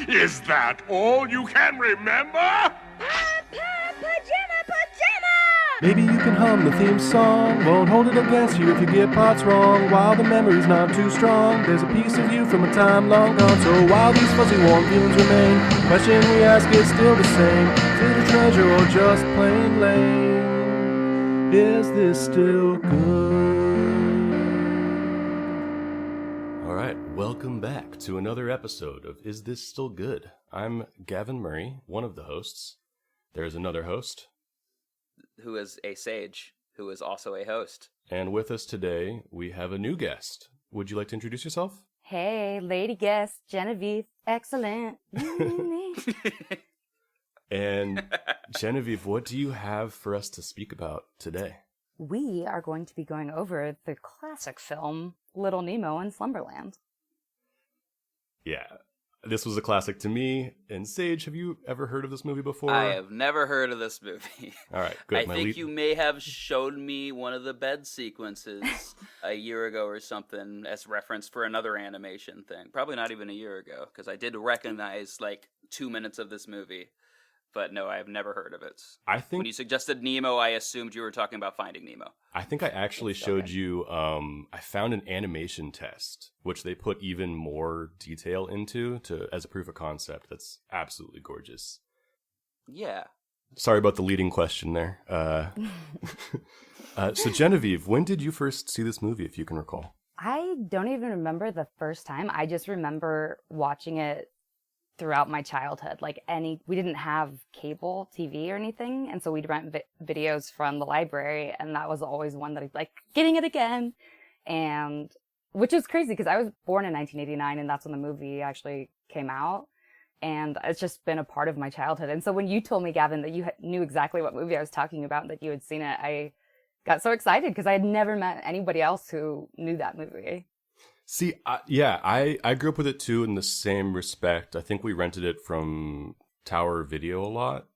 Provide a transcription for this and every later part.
Is that all you can remember? Maybe you can hum the theme song, won't hold it against you if you get parts wrong. While the memory's not too strong, there's a piece of you from a time long gone. So while these fuzzy warm feelings remain, question we ask is still the same. Is it a treasure or just plain lame? Is this still good? Alright, welcome back to another episode of Is This Still Good? I'm Gavin Murray, one of the hosts. There's another host, who is a sage, who is also a host. and with us today, we have a new guest. Would you like to introduce yourself? Hey, lady guest, Genevieve. Excellent. And Genevieve, what do you have for us to speak about today? We are going to be going over the classic film, Little Nemo and Slumberland. Yeah, this was a classic to me. And Sage, have you ever heard of this movie before? I have never heard of this movie. All right, good. I think you may have showed me one of the bed sequences a year ago or something as reference for another animation thing. Probably not even a year ago, because I did recognize like 2 minutes of this movie. But no, I have never heard of it. When you suggested Nemo, I assumed you were talking about Finding Nemo. I think I actually showed you, I found an animation test, which they put even more detail into as a proof of concept. That's absolutely gorgeous. Yeah. Sorry about the leading question there. So Genevieve, when did you first see this movie, if you can recall? I don't even remember the first time. I just remember watching it throughout my childhood. We didn't have cable TV or anything, and so we'd rent videos from the library, and that was always one that I'd like, getting it again. And which is crazy because I was born in 1989, and that's when the movie actually came out. And it's just been a part of my childhood. And so when you told me, Gavin, that you knew exactly what movie I was talking about, that you had seen it, I got so excited because I had never met anybody else who knew that movie. See, I grew up with it too in the same respect. I think we rented it from Tower Video a lot.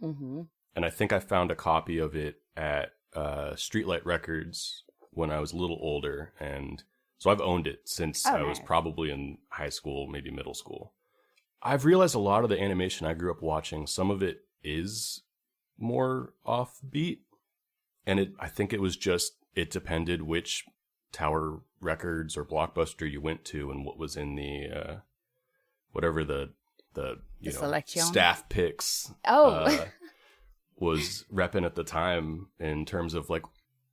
Mm-hmm. And I think I found a copy of it at Streetlight Records when I was a little older. And so I've owned it since I was probably in high school, maybe middle school. I've realized a lot of the animation I grew up watching, some of it is more offbeat. And I think it was just, it depended which Tower Records or Blockbuster you went to and what was in the whatever the selection staff picks was repping at the time, in terms of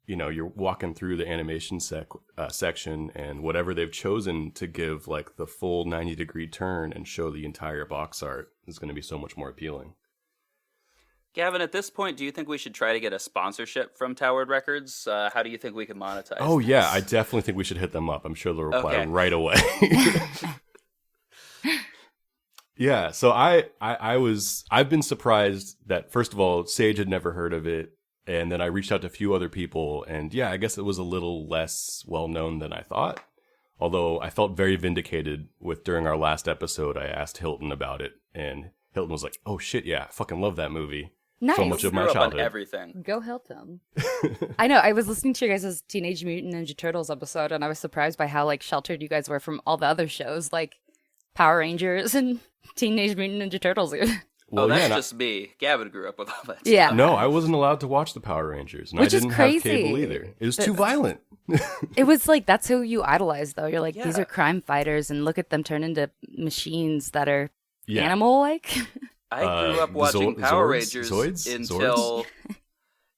you're walking through the animation section, and whatever they've chosen to give the full 90-degree turn and show the entire box art is going to be so much more appealing. Gavin, at this point, do you think we should try to get a sponsorship from Tower Records? How do you think we can monetize this? Yeah, I definitely think we should hit them up. I'm sure they'll reply right away. Yeah, so I've been surprised that, first of all, Sage had never heard of it, and then I reached out to a few other people, and I guess it was a little less well-known than I thought. Although I felt very vindicated during our last episode, I asked Hilton about it, and Hilton was like, "Oh shit, yeah, I fucking love that movie." Nice. So much of my childhood. Everything. Go Hilton. I know. I was listening to your guys' Teenage Mutant Ninja Turtles episode, and I was surprised by how sheltered you guys were from all the other shows, like Power Rangers and Teenage Mutant Ninja Turtles. Well, that's just me. Gavin grew up with all that stuff. No, I wasn't allowed to watch the Power Rangers, and Which I didn't is crazy. have cable either. It was too violent. It was that's who you idolize, though. You're these are crime fighters, and look at them turn into machines that are animal-like. I grew up watching Power Rangers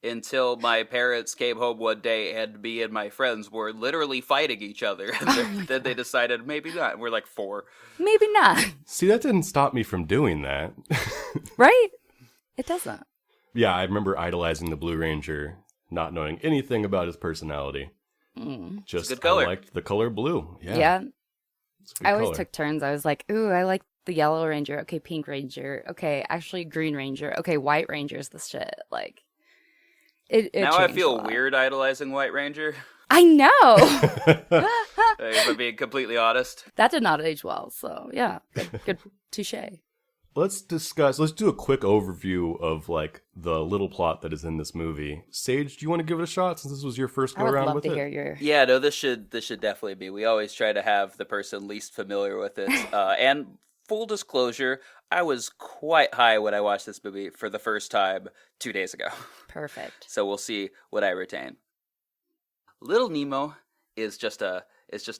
until my parents came home one day and me and my friends were literally fighting each other. And then they decided maybe not. We're 4. Maybe not. See, that didn't stop me from doing that. Right? It doesn't. Yeah, I remember idolizing the Blue Ranger, not knowing anything about his personality. Just good color. I liked the color blue. Yeah. I always color. took turns. I was like, ooh, I like the Yellow Ranger. Okay, Pink Ranger. Okay, actually Green Ranger. Okay, White Ranger's the shit. It now I feel weird idolizing White Ranger. I know. If I'm being completely honest. That did not age well. So yeah, good touche. let's do a quick overview of like the little plot that is in this movie. Sage, do you want to give it a shot since this was your first go around with it? I would love to hear your... Yeah, no, this should definitely be. We always try to have the person least familiar with it. And full disclosure, I was quite high when I watched this movie for the first time 2 days ago. Perfect. So we'll see what I retain. Little Nemo is just a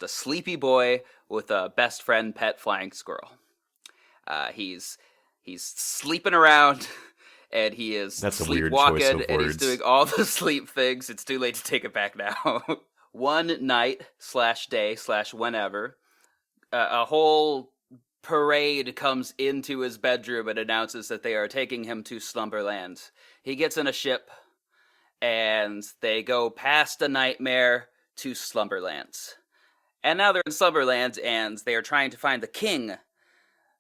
sleepy boy with a best friend pet flying squirrel. He's sleeping around, and he is sleepwalking, and he's doing all the sleep things. It's too late to take it back now. One night / day / whenever, a whole parade comes into his bedroom and announces that they are taking him to Slumberland. He gets in a ship, and they go past a nightmare to Slumberland. And now they're in Slumberland, and they are trying to find the king,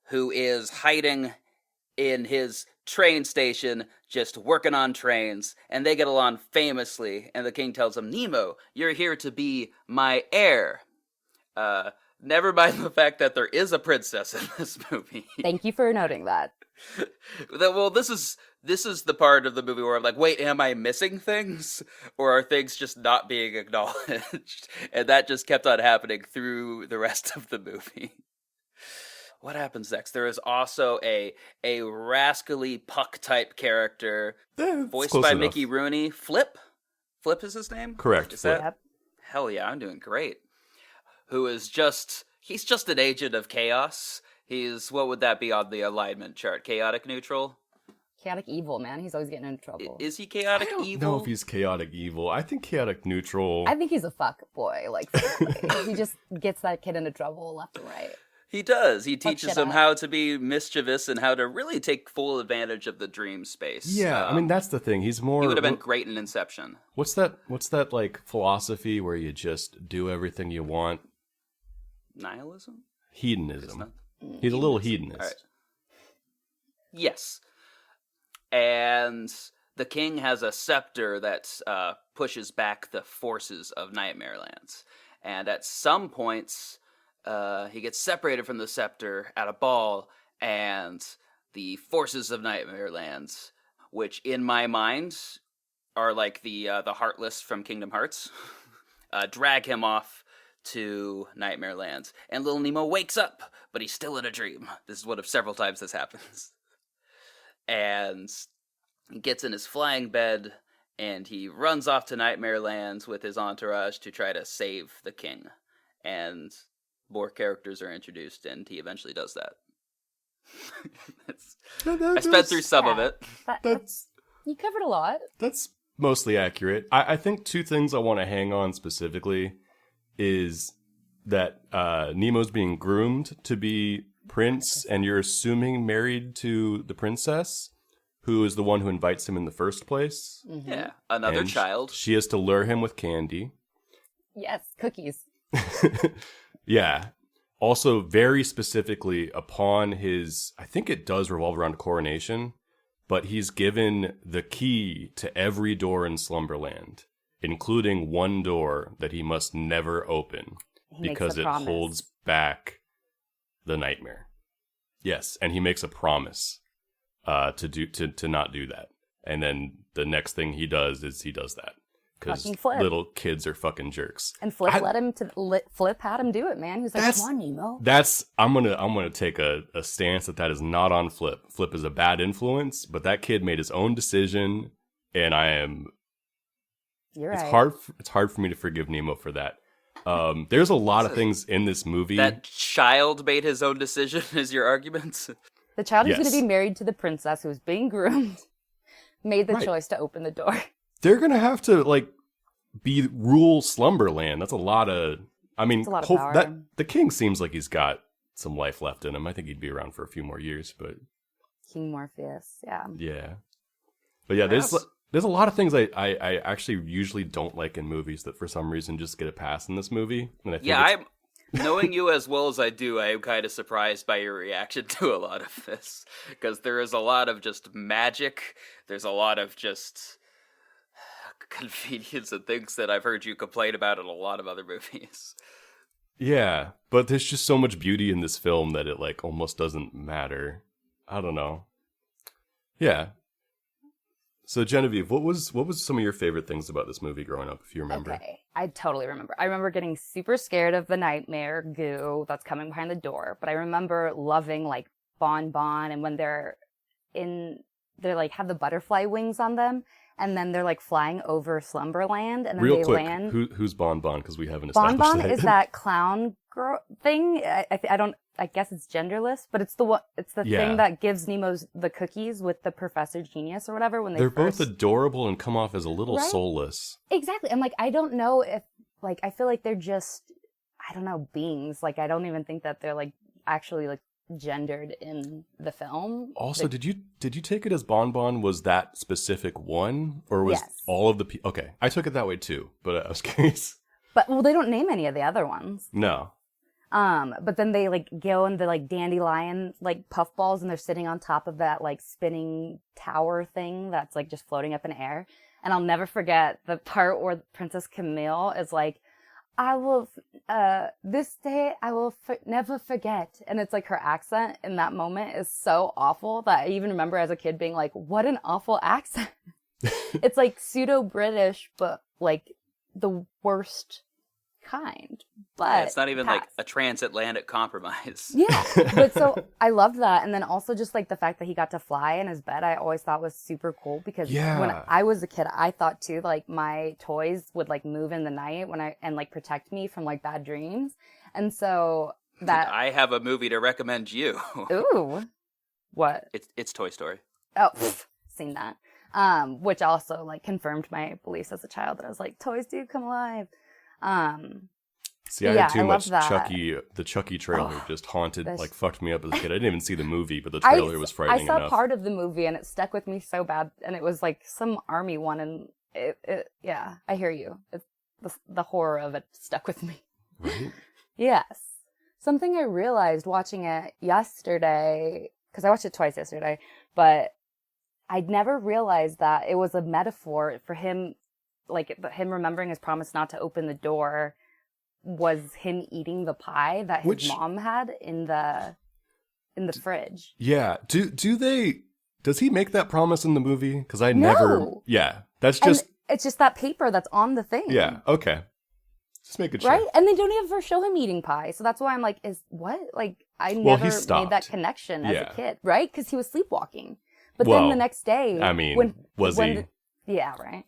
who is hiding in his train station, just working on trains, and they get along famously, and the king tells him, Nemo, you're here to be my heir. Never mind the fact that there is a princess in this movie. Thank you for noting that. Well, this is the part of the movie where I'm like, wait, am I missing things? Or are things just not being acknowledged? And that just kept on happening through the rest of the movie. What happens next? There is also a rascally Puck-type character, voiced by enough. Mickey Rooney. Flip? Flip is his name? Correct. Is that? Yep. Hell yeah, I'm doing great. Who is he's just an agent of chaos. He's, what would that be on the alignment chart? Chaotic neutral? Chaotic evil, man. He's always getting into trouble. Is he chaotic evil? I don't know if he's chaotic evil. I think chaotic neutral. I think he's a fuck boy. Like, he just gets that kid into trouble left and right. He does. He teaches him how to be mischievous and how to really take full advantage of the dream space. Yeah, I mean, that's the thing. He would have been great in Inception. What's that like philosophy where you just do everything you want? Nihilism? Hedonism. He's a little hedonist. Right. Yes. And the king has a scepter that pushes back the forces of Nightmare Lands. And at some points, he gets separated from the scepter at a ball, and the forces of Nightmare Lands, which in my mind are like the Heartless from Kingdom Hearts, drag him off to Nightmare Lands. And little Nemo wakes up, but he's still in a dream. This is one of several times this happens. And he gets in his flying bed, and he runs off to Nightmare Lands with his entourage to try to save the king. And more characters are introduced, and he eventually does that. I sped through some of it. You covered a lot. That's mostly accurate. I think two things I want to hang on specifically is that Nemo's being groomed to be prince, and you're assuming married to the princess, who is the one who invites him in the first place. Mm-hmm. Yeah, another child. She has to lure him with candy. Yes, cookies. Yeah. Also, very specifically, upon his, I think it does revolve around coronation, but he's given the key to every door in Slumberland, including one door that he must never open because it holds back the nightmare. Yes, and he makes a promise to not do that. And then the next thing he does is he does that. Because little kids are fucking jerks. And Flip had him do it, man. He was like, come on, Nemo. I'm gonna take a stance that is not on Flip. Flip is a bad influence, but that kid made his own decision, and You're right. It's hard for me to forgive Nemo for that. There's a lot of things in this movie. That child made his own decision is your argument? The child who's going to be married to the princess who's being groomed made the choice to open the door. They're going to have to, rule Slumberland. That's a lot of... I mean, power. The king seems like he's got some life left in him. I think he'd be around for a few more years, but... King Morpheus, yeah. Yeah. But yeah, there's a lot of things I actually usually don't like in movies that for some reason just get a pass in this movie. And I think knowing you as well as I do, I am kind of surprised by your reaction to a lot of this. Because there is a lot of just magic. There's a lot of just convenience and things that I've heard you complain about in a lot of other movies. Yeah, but there's just so much beauty in this film that it almost doesn't matter. I don't know. Yeah. So Genevieve, what was some of your favorite things about this movie growing up, if you remember? Okay, I totally remember. I remember getting super scared of the nightmare goo that's coming behind the door, but I remember loving like Bon Bon, and when they're like have the butterfly wings on them, and then they're like flying over Slumberland, and then Real they quick, land. who's Bon Bon? Because we haven't Bon established Bon that. is that clown girl thing. I guess it's genderless, but it's the one. It's the thing that gives Nemo the cookies with the Professor Genius or whatever. When they're both adorable and come off as a little soulless. Exactly. And like, I don't know if like, I feel like they're just, I don't know, beings. Like, I don't even think that they're like actually like gendered in the film. Also, did you take it as Bon Bon was that specific one, or was all of the okay? I took it that way too, but I was curious. But well, they don't name any of the other ones. No. But then they like go into like dandelion like puffballs, and they're sitting on top of that like spinning tower thing that's like just floating up in air. And I'll never forget the part where Princess Camille is like, "I will, this day I will never forget." And it's like her accent in that moment is so awful that I even remember as a kid being like, "What an awful accent!" It's like pseudo British, but like the worst kind. But it's not even like a transatlantic compromise. Yeah, but so I loved that. And then also just like the fact that he got to fly in his bed, I always thought was super cool, because when I was a kid, I thought too, like my toys would like move in the night and like protect me from like bad dreams. And so that I have a movie to recommend you. Ooh. What? It's Toy Story. Oh, seen that. Which also like confirmed my beliefs as a child that I was like, toys do come alive. See, I had too much Chucky. The Chucky trailer just haunted, like fucked me up as a kid. I didn't even see the movie, but the trailer was frightening enough. I saw part of the movie and it stuck with me so bad, and it was like some army one, and yeah, I hear you. The horror of it stuck with me. Right? Yes. Something I realized watching it yesterday, because I watched it twice yesterday, but I'd never realized that it was a metaphor for him. Like him remembering his promise not to open the door was him eating the pie that his mom had in the fridge. Yeah. Does he make that promise in the movie? Because I never. Yeah. That's just. And it's just that paper that's on the thing. Yeah. Okay. Just make it sure. Right? And they don't ever show him eating pie. So that's why I'm like, is what? Like, I never made that connection as a kid. Right? Because he was sleepwalking. But then the next day. I mean, was he? Yeah, right.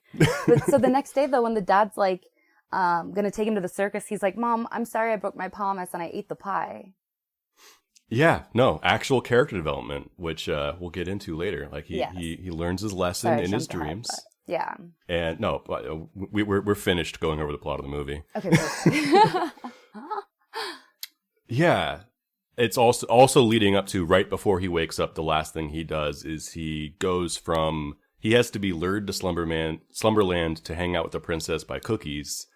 So the next day, though, when the dad's like, gonna take him to the circus, he's like, "Mom, I'm sorry I broke my promise and I ate the pie." Yeah, no, actual character development, which we'll get into later. Like he learns his lesson in his dreams. Yeah. And no, we're finished going over the plot of the movie. Okay. Perfect. Yeah. It's also leading up to right before he wakes up. The last thing he does is he has to be lured to Slumberland to hang out with the princess by cookies.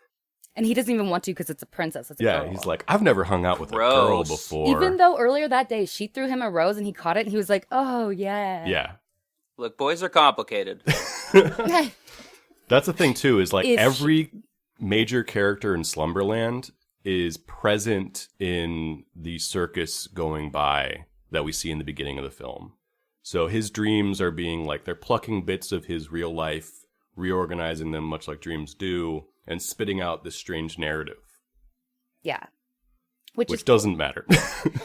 And he doesn't even want to because it's a princess. It's a girl. He's like, I've never hung out with a girl before. Even though earlier that day she threw him a rose and he caught it and he was like, oh, yeah. Yeah. Look, boys are complicated. That's the thing, too, is like every major character in Slumberland is present in the circus going by that we see in the beginning of the film. So his dreams are being like, they're plucking bits of his real life, reorganizing them much like dreams do, and spitting out this strange narrative. Yeah. Which doesn't matter.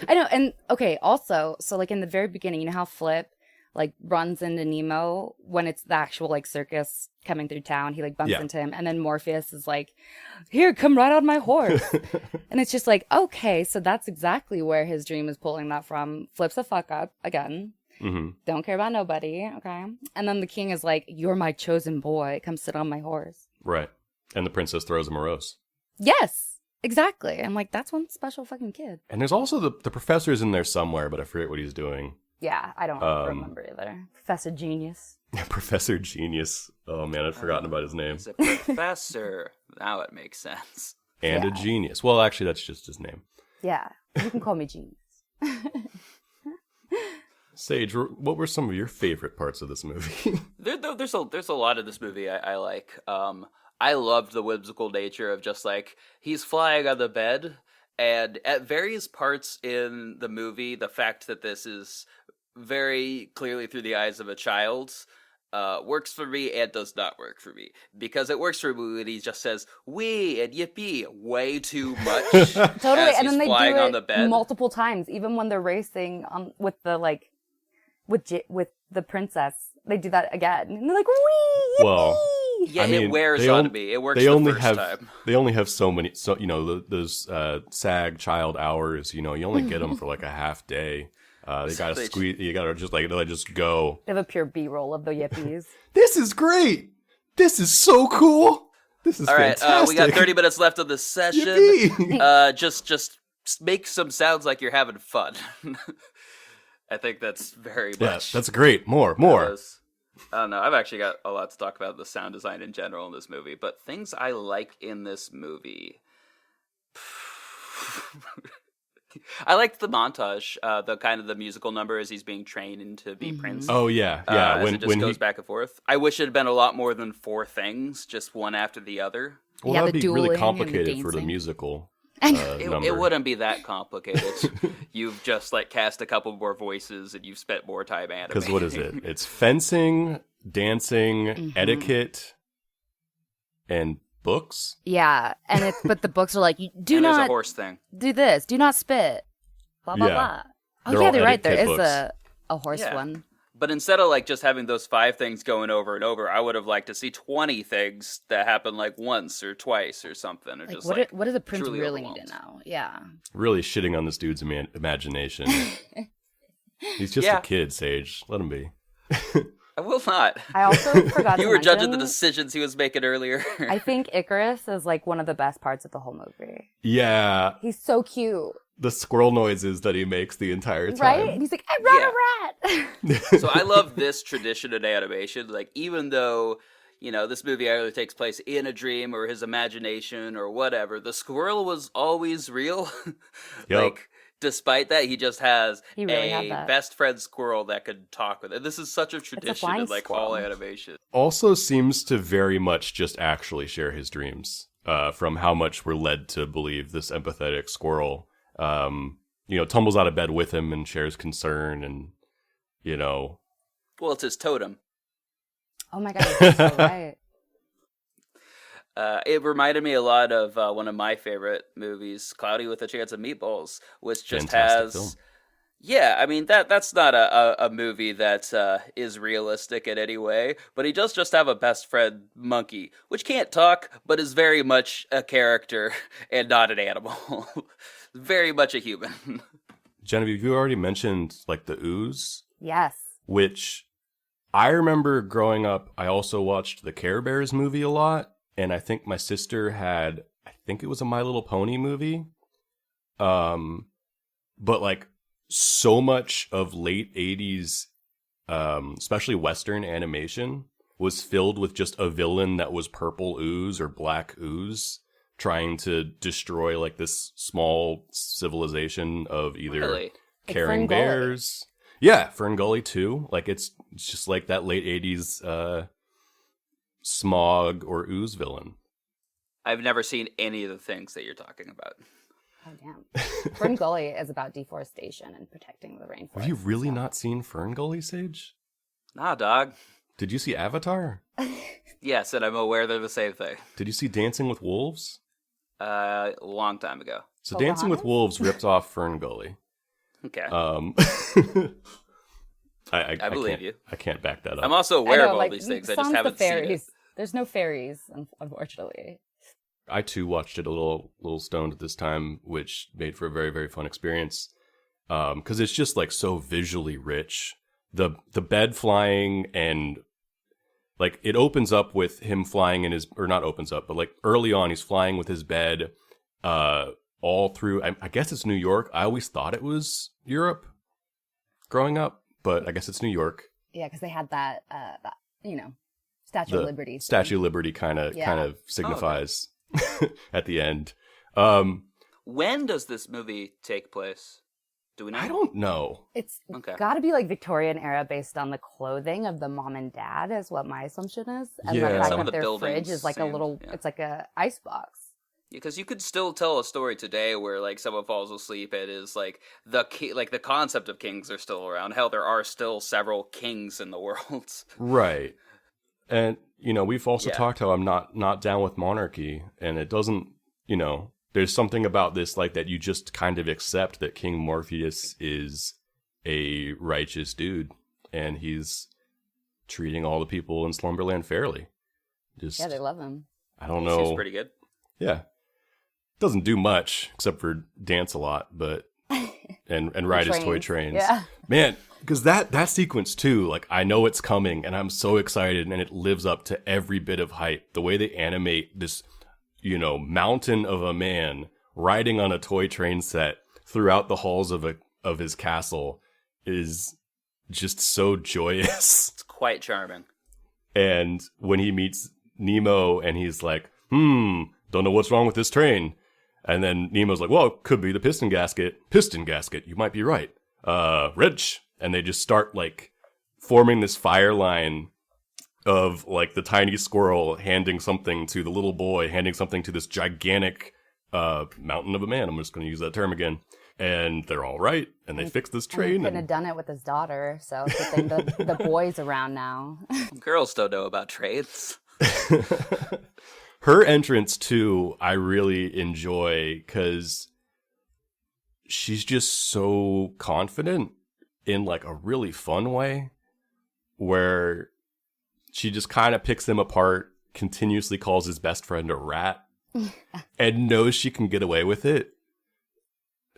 I know. And okay, also, so like in the very beginning, you know how Flip like runs into Nemo when it's the actual like circus coming through town? He like bumps into him, and then Morpheus is like, "Here, come ride on my horse." And it's just like, okay, so that's exactly where his dream is pulling that from. Flips a fuck up again. Mm-hmm. Don't care about nobody. Okay. And then the king is like, "You're my chosen boy. Come sit on my horse." Right. And the princess throws him a rose. Yes, exactly. I'm like, that's one special fucking kid. And there's also the professor's in there somewhere, but I forget what he's doing. Yeah, I don't remember either. Professor Genius. Professor Genius. Oh man, I'd forgotten about his name. He's a professor. Now it makes sense. And a genius. Well, actually, that's just his name. Yeah, you can call me Genius. Sage, what were some of your favorite parts of this movie? There's a lot of this movie I like. I loved the whimsical nature of just like, he's flying on the bed, and at various parts in the movie, the fact that this is very clearly through the eyes of a child, works for me and does not work for me. Because it works for me when he just says "wee" and "yippee" way too much. Totally, as and then he's they flying do on the it bed. multiple times, even when they're racing with the with the princess. They do that again, and they're like "wee, yippee." Well, Yeah, I mean, it wears they on me. It works they the only first have time. they only have so many, those SAG child hours. You only get them for like a half day. They gotta They- squeeze. You gotta just go. They have a pure B-roll of the yippies. This is great. This is so cool. This is All right, fantastic. we got 30 minutes left of this session. Yippee. Just make some sounds like you're having fun. I think that's very Yeah, much. that's great. More. I don't know. I've actually got a lot to talk about the sound design in general in this movie, but things I like in this movie. I liked the montage, the kind of the musical number as he's being trained to be Prince. Oh yeah. As it just goes back and forth. I wish it had been a lot more than 4 things, just one after the other. Well, Yeah, that'd the be really dueling and the complicated for the dancing. musical. It wouldn't be that complicated. You've just cast a couple more voices and you've spent more time animating. Because what is it? It's fencing, dancing, etiquette, and books. Yeah, and but the books are like, you do And there's not a horse thing. do this, do not spit, blah blah Yeah. blah. Oh They're yeah, all they're right. There etiquette is books. a horse Yeah. one. But instead of just having those 5 things going over and over, I would have liked to see 20 things that happen once or twice or something. Or Like, just what does a prince truly really need overwhelmed. to know? Yeah. Really shitting on this dude's imagination. He's just Yeah. a kid, Sage. Let him be. I will not. I also forgot to You were judging the mention, decisions he was making earlier. I think Icarus is one of the best parts of the whole movie. Yeah, He's so cute, the squirrel noises that he makes the entire time. right? And he's like, I ran a rat. So I love this tradition in animation. Even though, this movie either takes place in a dream or his imagination or whatever, the squirrel was always real. Yep. Despite that, he just has He really had a that. best friend squirrel that could talk with it. This is such a tradition flying in all squirrel. animation. Also seems to very much just actually share his dreams. From how much we're led to believe this empathetic squirrel, tumbles out of bed with him and shares concern, and Well, it's his totem. Oh my god, you're so right. It reminded me a lot of one of my favorite movies, Cloudy with a Chance of Meatballs, which just Fantastic has... film. Yeah, I mean, that's not a movie that is realistic in any way, but he does just have a best friend monkey, which can't talk, but is very much a character and not an animal. Very much a human. Genevieve, you already mentioned the ooze, Yes. which I remember growing up. I also watched the Care Bears movie a lot, and I think my sister had, I think it was a My Little Pony movie. But so much of late 80s, especially Western animation, was filled with just a villain that was purple ooze or black ooze trying to destroy this small civilization of either Really? caring Ferngully. bears. Yeah, Ferngully too. It's just that late 80s smog or ooze villain. I've never seen any of the things that you're talking about. Oh damn. Ferngully is about deforestation and protecting the rainforest. Have you really not seen Ferngully, Sage? Nah, dog. Did you see Avatar? Yes, and I'm aware they're the same thing. Did you see Dancing with Wolves? A long time ago. So Dancing with Wolves ripped off Ferngully. Okay. I believe can't, you. I can't back that up. I'm also I aware know, of all these things. I just sans haven't the seen it. fairies. There's no fairies, unfortunately. I too watched it a little stoned at this time, which made for a very, very fun experience. Because it's just so visually rich. The bed flying and it opens up with him flying in his, or not opens up, but early on he's flying with his bed, all through. I guess it's New York. I always thought it was Europe, growing up, but I guess it's New York. Yeah, because they had that Statue of Liberty. Statue of Liberty kind of Yeah. signifies at the end. When does this movie take place? Do we know? I don't know. It's Okay. got to be Victorian era based on the clothing of the mom and dad is what my assumption is. And Yeah. the fact Some of that the their fridge buildings is a seem- little, yeah. it's like a ice box. Because you could still tell a story today where like someone falls asleep. It is like the concept of kings are still around. Hell, there are still several kings in the world. Right. And we've also talked how I'm not down with monarchy, and it doesn't. There's something about this like that you just kind of accept that King Morpheus is a righteous dude, and he's treating all the people in Slumberland fairly. Yeah, they love him. I don't know. Seems pretty good. Yeah. Doesn't do much except for dance a lot, but and ride his toy trains. Yeah. Man, because that sequence too, like I know it's coming and I'm so excited, and it lives up to every bit of hype. The way they animate this, mountain of a man riding on a toy train set throughout the halls of his castle is just so joyous. It's quite charming. And when he meets Nemo and he's like, don't know what's wrong with this train. And then Nemo's like, well, it could be the piston gasket. Piston gasket, you might be right. Wrench. And they just start like forming this fire line of like the tiny squirrel handing something to the little boy, handing something to this gigantic mountain of a man. I'm just going to use that term again. And they're all right. And they fix this train. He couldn't have done it with his daughter. So the boy's around now. Girls don't know about trades. Her entrance, too, I really enjoy because she's just so confident in, like, a really fun way where she just kind of picks him apart, continuously calls his best friend a rat, and knows she can get away with it.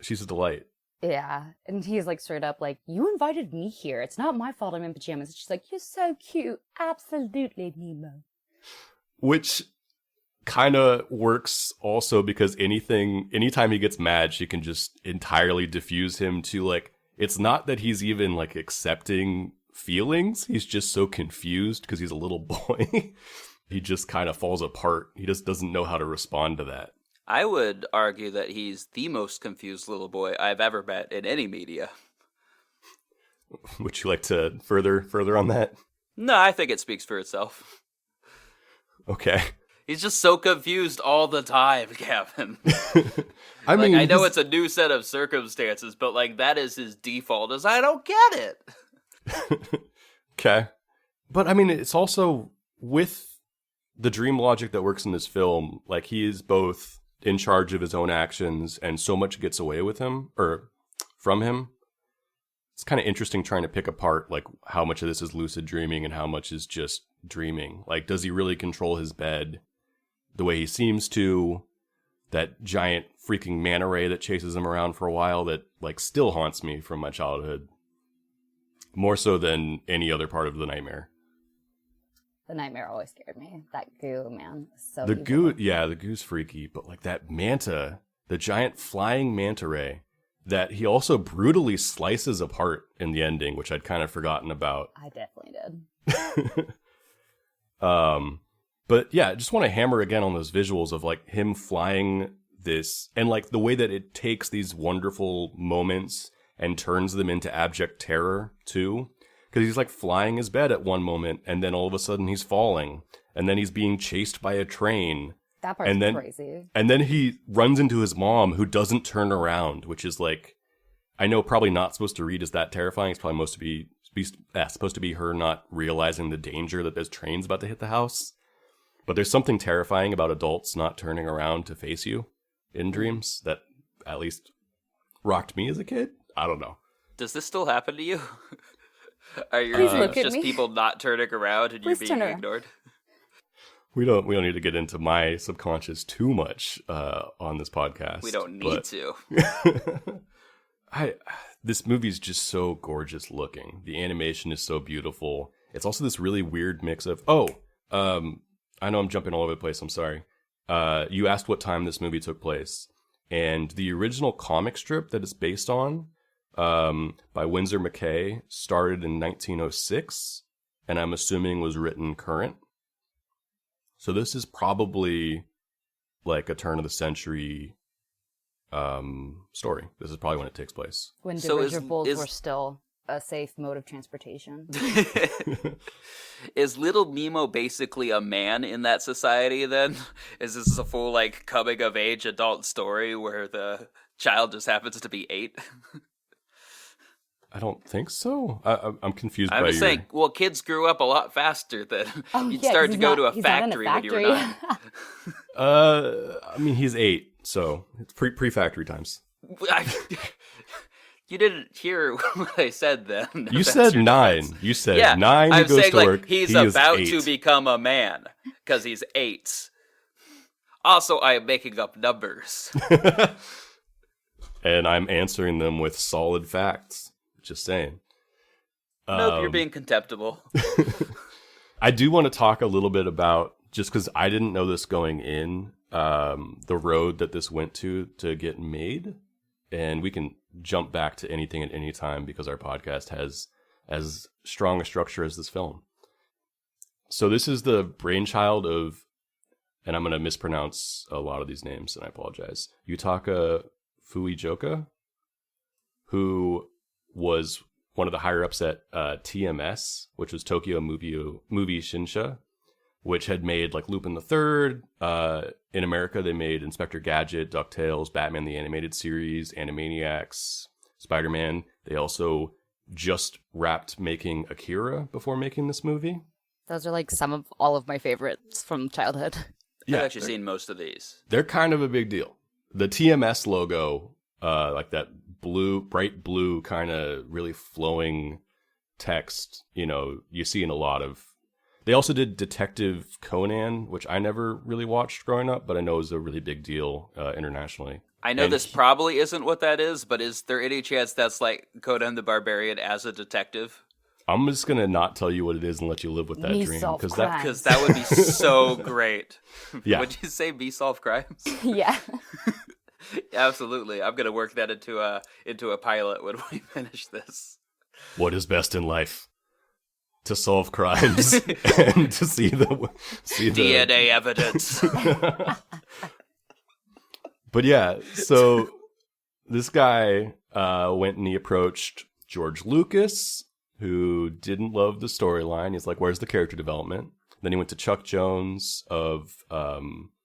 She's a delight. Yeah. And he's, like, straight up like, you invited me here. It's not my fault I'm in pajamas. She's like, you're so cute. Absolutely, Nemo. Which kind of works also because anytime he gets mad, she can just entirely diffuse him to like, it's not that he's even like accepting feelings. He's just so confused because he's a little boy. He just kind of falls apart. He just doesn't know how to respond to that. I would argue that he's the most confused little boy I've ever met in any media. Would you like to further on that? No, I think it speaks for itself. Okay. He's just so confused all the time, Gavin. I mean, I know it's a new set of circumstances, but like that is his default, is I don't get it. Okay. But I mean, it's also with the dream logic that works in this film, like he is both in charge of his own actions and so much gets away with him or from him. It's kind of interesting trying to pick apart like how much of this is lucid dreaming and how much is just dreaming. Like, does he really control his bed the way he seems to? That giant freaking manta ray that chases him around for a while that like still haunts me from my childhood. More so than any other part of the nightmare. The nightmare always scared me. That goo, man. So the evil. goo, yeah, the goo's freaky, but like that manta, the giant flying manta ray that he also brutally slices apart in the ending, which I'd kind of forgotten about. I definitely did. But yeah, I just want to hammer again on those visuals of like him flying this and like the way that it takes these wonderful moments and turns them into abject terror too. Because he's like flying his bed at one moment and then all of a sudden he's falling and then he's being chased by a train. That part's crazy. And then he runs into his mom who doesn't turn around, which is like, I know probably not supposed to read as that terrifying. It's probably supposed to be her not realizing the danger that this train's about to hit the house. But there's something terrifying about adults not turning around to face you in dreams that at least rocked me as a kid. I don't know. Does this still happen to you? Are your Please dreams look at just me. people not turning around and Please you turn being around. ignored? We don't need to get into my subconscious too much on this podcast. We don't need to. This movie's just so gorgeous looking. The animation is so beautiful. It's also this really weird mix of I know I'm jumping all over the place. I'm sorry. You asked what time this movie took place, and the original comic strip that it's based on, by Winsor McKay, started in 1906, and I'm assuming was written current. So this is probably like a turn of the century story. This is probably when it takes place. When So dirigibles were still a safe mode of transportation. Is little Nemo basically a man in that society then? Is this a full, like, coming-of-age adult story where the child just happens to be 8? I don't think so. I'm confused I'm by just saying, well, kids grew up a lot faster than you'd yeah, start to go to a he's not in factory when you were 9. I mean, he's 8, so it's pre-factory times. You didn't hear what I said then. You said 9. You said 9 he I'm goes saying, to like, work. he's he is about 8. to become a man because he's 8. Also, I am making up numbers. And I'm answering them with solid facts. Just saying. Nope, you're being contemptible. I do want to talk a little bit about, just because I didn't know this going in, the road that this went to get made. And we can jump back to anything at any time because our podcast has as strong a structure as this film. So this is the brainchild of, and I'm going to mispronounce a lot of these names, and I apologize, Yutaka Fujioka, who was one of the higher-ups at TMS, which was Tokyo Movie Shinsha, which had made like Lupin the Third. In America, they made Inspector Gadget, DuckTales, Batman the Animated Series, Animaniacs, Spider-Man. They also just wrapped making Akira before making this movie. Those are like some of all of my favorites from childhood. Yeah, I've actually seen most of these. They're kind of a big deal. The TMS logo, like that bright blue kind of really flowing text, you see in a lot of. They also did Detective Conan, which I never really watched growing up, but I know is a really big deal internationally. I know this probably isn't what that is, but is there any chance that's like Conan the Barbarian as a detective? I'm just going to not tell you what it is and let you live with that dream. Because that would be so great. Yeah. Would you say Be Solve Crimes? Yeah. Absolutely. I'm going to work that into a pilot when we finish this. What is best in life? To solve crimes and to see the DNA evidence. But yeah, so this guy went and he approached George Lucas, who didn't love the storyline. He's like, where's the character development? Then he went to Chuck Jones of,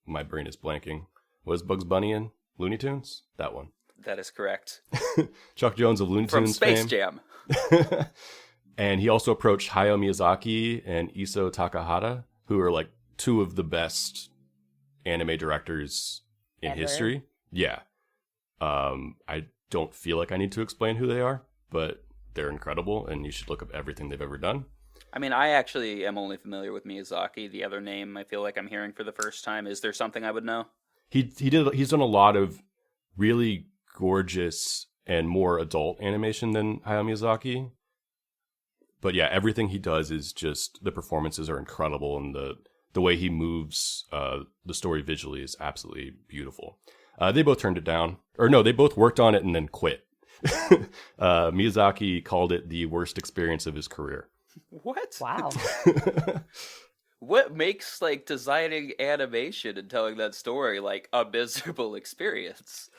my brain is blanking. What is Bugs Bunny in? Looney Tunes? That one. That is correct. Chuck Jones of Looney Tunes From Space fame. Jam. And he also approached Hayao Miyazaki and Isao Takahata, who are like two of the best anime directors in history. Yeah. I don't feel like I need to explain who they are, but they're incredible, and you should look up everything they've ever done. I mean, I actually am only familiar with Miyazaki. The other name I feel like I'm hearing for the first time. Is there something I would know? He's done a lot of really gorgeous and more adult animation than Hayao Miyazaki. But yeah, everything he does is just, the performances are incredible, and the way he moves the story visually is absolutely beautiful. They both turned it down. Or no, they both worked on it and then quit. Miyazaki called it the worst experience of his career. What? Wow. What makes like designing animation and telling that story like a miserable experience?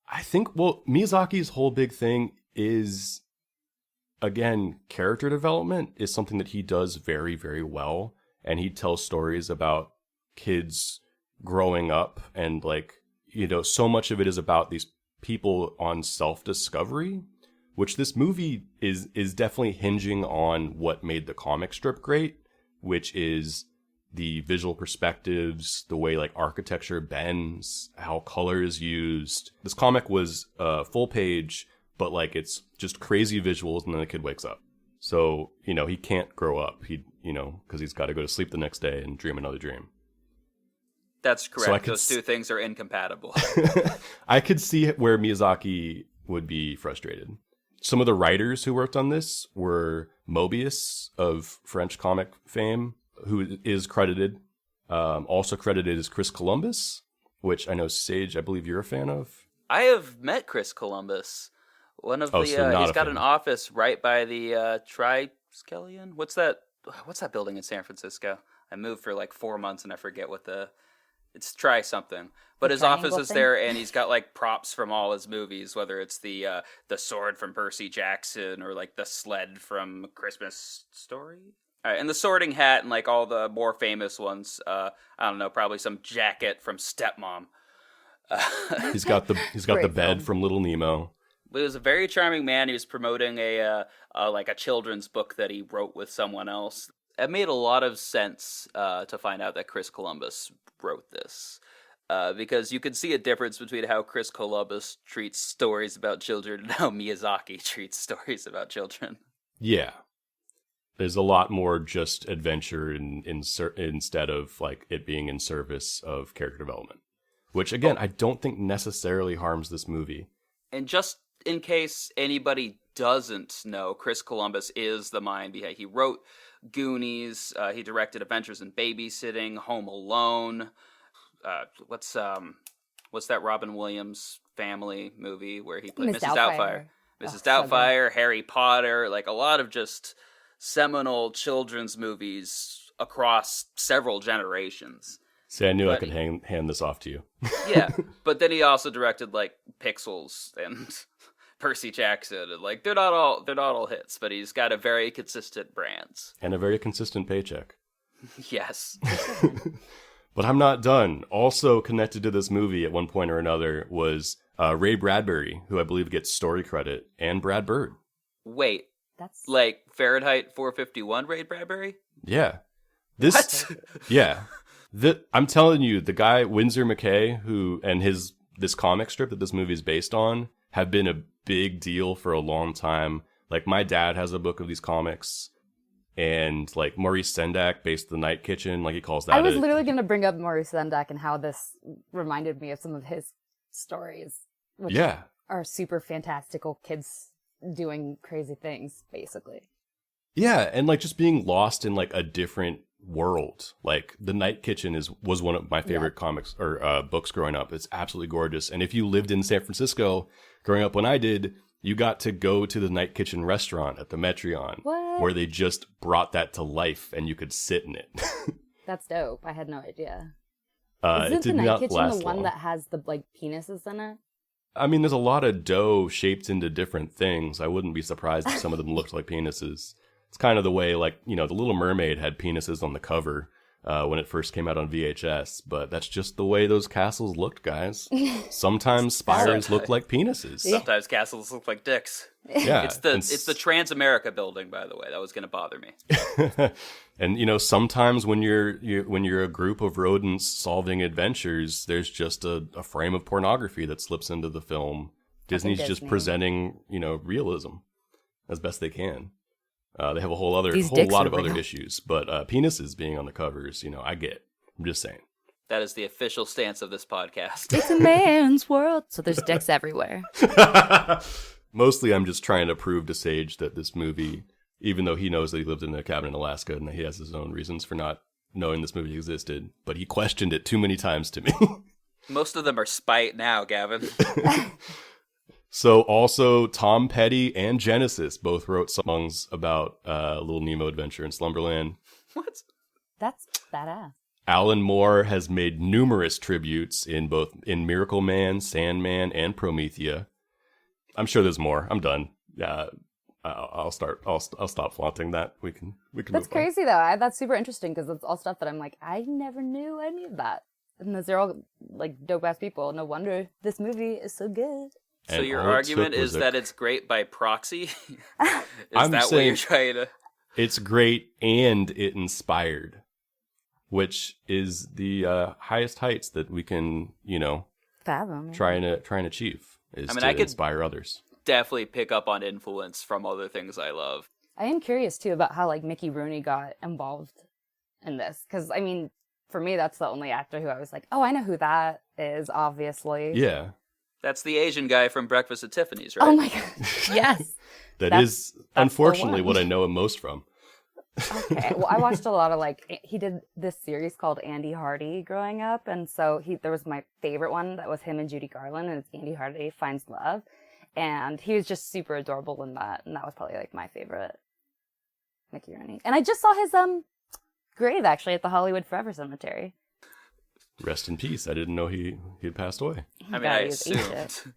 I think, well, Miyazaki's whole big thing is, again, character development is something that he does very, very well. And he tells stories about kids growing up, and like, so much of it is about these people on self-discovery, which this movie is definitely hinging on what made the comic strip great, which is the visual perspectives, the way like architecture bends, how color is used. This comic was full page, but like it's just crazy visuals, and then the kid wakes up. So, he can't grow up. Because he's got to go to sleep the next day and dream another dream. That's correct. So those two things are incompatible. I could see where Miyazaki would be frustrated. Some of the writers who worked on this were Mobius of French comic fame, who is credited. Also credited is Chris Columbus, which I know, Sage, I believe you're a fan of. I have met Chris Columbus. One of he's got an office right by the Triskelion. What's that building in San Francisco? I moved for like 4 months and I forget what the It's try something. But his office is there, and he's got like props from all his movies, whether it's the sword from Percy Jackson or like the sled from Christmas Story. All right, and the sorting hat and like all the more famous ones. I don't know, probably some jacket from Stepmom. He's got the bed from Little Nemo. He was a very charming man. He was promoting a children's book that he wrote with someone else. It made a lot of sense to find out that Chris Columbus wrote this. Because you can see a difference between how Chris Columbus treats stories about children and how Miyazaki treats stories about children. Yeah. There's a lot more just adventure instead of like it being in service of character development. Which, again, I don't think necessarily harms this movie. And just in case anybody doesn't know, Chris Columbus is the mind behind. He wrote Goonies. He directed Adventures in Babysitting, Home Alone. What's that Robin Williams family movie where he played Mrs. Doubtfire? Mrs. Doubtfire, so Harry Potter, like a lot of just seminal children's movies across several generations. See, I knew I could hand this off to you. Yeah, but then he also directed like Pixels and Percy Jackson, and like they're not all hits, but he's got a very consistent brands and a very consistent paycheck. Yes. But I'm not done. Also connected to this movie at one point or another was Ray Bradbury, who I believe gets story credit, and Brad Bird. Wait, that's like Fahrenheit 451 Ray Bradbury? Yeah. What? Yeah. I'm telling you, the guy Winsor McKay, this comic strip that this movie is based on, have been a big deal for a long time. Like, my dad has a book of these comics. And like Maurice Sendak based The Night Kitchen, like he calls that. I was literally going to bring up Maurice Sendak and how this reminded me of some of his stories, which are super fantastical kids doing crazy things, basically. Yeah, and like just being lost in like a different world. Like The Night Kitchen was one of my favorite comics or books growing up. It's absolutely gorgeous. And if you lived in San Francisco growing up when I did, you got to go to the Night Kitchen restaurant at the Metreon, where they just brought that to life, and you could sit in it. That's dope. I had no idea. Isn't the Night Kitchen the one that has the like penises in it? I mean, there's a lot of dough shaped into different things. I wouldn't be surprised if some of them looked like penises. It's kind of the way, like, The Little Mermaid had penises on the cover when it first came out on VHS, but that's just the way those castles looked, guys. Sometimes spires look like penises. Sometimes castles look like dicks. Yeah, it's the Transamerica building, by the way. That was going to bother me. And sometimes when you're a group of rodents solving adventures, there's just a frame of pornography that slips into the film. Disney's just presenting realism as best they can. They have a whole lot of other issues, but penises being on the covers, I get. I'm just saying. That is the official stance of this podcast. It's a man's world, so there's dicks everywhere. Mostly I'm just trying to prove to Sage that this movie, even though he knows that he lived in a cabin in Alaska and that he has his own reasons for not knowing this movie existed, but he questioned it too many times to me. Most of them are spite now, Gavin. So also Tom Petty and Genesis both wrote songs about Little Nemo Adventure in Slumberland. What? That's badass. Alan Moore has made numerous tributes in Miracle Man, Sandman, and Promethea. I'm sure there's more. I'm done. I'll stop flaunting that. We can. That's crazy though. That's super interesting because it's all stuff that I'm like, I never knew any of that. And those are all like dope ass people. No wonder this movie is so good. So your argument is that it's great by proxy? Is that what you're trying to... It's great and it inspired, which is the highest heights that we can, fathom. Try and achieve is to inspire others. Definitely pick up on influence from other things I love. I am curious too about how like Mickey Rooney got involved in this because I mean, for me, that's the only actor who I was like, oh, I know who that is. Obviously, yeah. That's the Asian guy from Breakfast at Tiffany's, right? Oh my god, yes. That's unfortunately what I know him most from. Okay, well, I watched a lot of he did this series called Andy Hardy growing up, and so there was my favorite one that was him and Judy Garland, and it's Andy Hardy Finds Love, and he was just super adorable in that, and that was probably like my favorite Mickey Rooney. And I just saw his grave actually at the Hollywood Forever Cemetery. Rest in peace. I didn't know he had passed away. I mean, God, I he was ancient. assumed.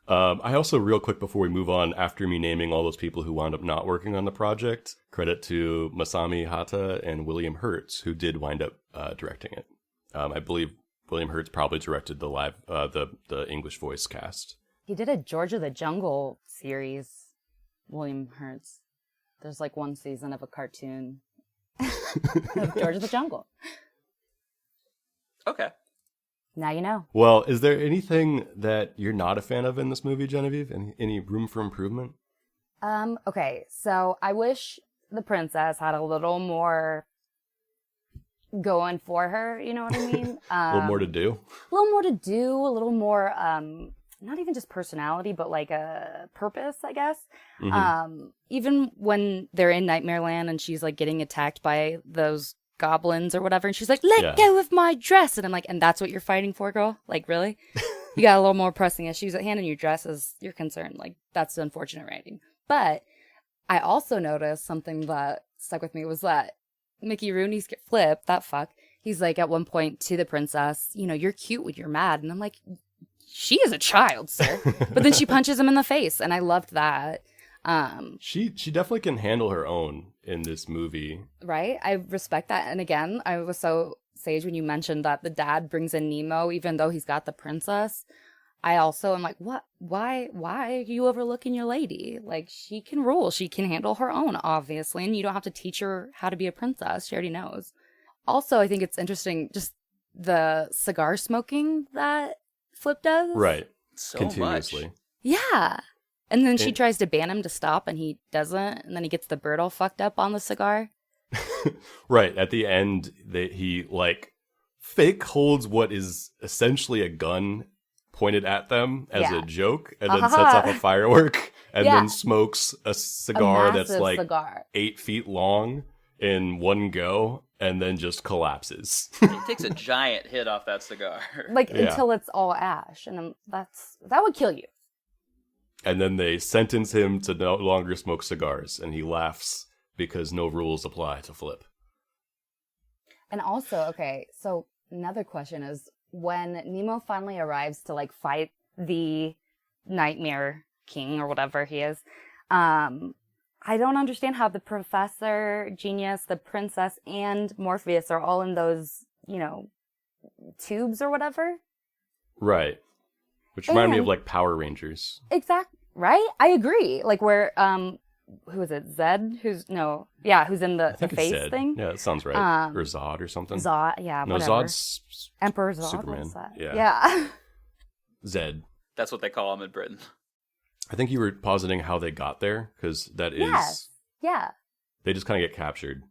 I also, real quick before we move on, after me naming all those people who wound up not working on the project, credit to Masami Hata and William Hertz, who did wind up directing it. I believe William Hertz probably directed the live, the English voice cast. He did a George of the Jungle series, William Hertz. There's like one season of a cartoon of George of the Jungle. Okay. Now you know. Well, is there anything that you're not a fan of in this movie, Genevieve? Any room for improvement? Okay, so I wish the princess had a little more going for her, you know what I mean? A little more to do? A little more to do, a little more, not even just personality, but like a purpose, I guess. Mm-hmm. Even when they're in Nightmare Land and she's like getting attacked by those goblins or whatever, and she's like, let go of my dress. And I'm like, and that's what you're fighting for, girl? Like, really? You got a little more pressing issues at hand, and your dress is your concern. Like, that's unfortunate writing. But I also noticed something that stuck with me was that Mickey Rooney's Flip, that fuck, he's like at one point to the princess, you know, you're cute when you're mad. And I'm like, she is a child, sir. But then she punches him in the face, and I loved that. She definitely can handle her own in this movie. Right? I respect that. And again, I was so sage when you mentioned that the dad brings in Nemo, even though he's got the princess. I also am like, what? Why are you overlooking your lady? Like, she can rule. She can handle her own, obviously. And you don't have to teach her how to be a princess. She already knows. Also, I think it's interesting, just the cigar smoking that Flip does. Right. So Continuously. much. Yeah. And then she tries to ban him to stop, and he doesn't. And then he gets the bird all fucked up on the cigar. Right. At the end, he, like, fake holds what is essentially a gun pointed at them as a joke, and then sets off a firework, and then smokes a cigar that's like cigar. 8 feet long in one go, and then just collapses. He takes a giant hit off that cigar. Like, until it's all ash. And that would kill you. And then they sentence him to no longer smoke cigars, and he laughs because no rules apply to Flip. And also, okay, so another question is, when Nemo finally arrives to, like, fight the Nightmare King or whatever he is, I don't understand how the Professor, Genius, the Princess, and Morpheus are all in those, you know, tubes or whatever. Right. Which remind me of, like, Power Rangers. Exactly. Right? I agree. Like, where, who is it? Zed? Who's in the face Zed. thing? Yeah, that sounds right. Or Zod or something. Zod, yeah, No, whatever. Zod's Emperor Zod? Superman. What is that? Yeah. Zed. That's what they call him in Britain. I think you were positing how they got there, because that is... Yes. Yeah. They just kind of get captured.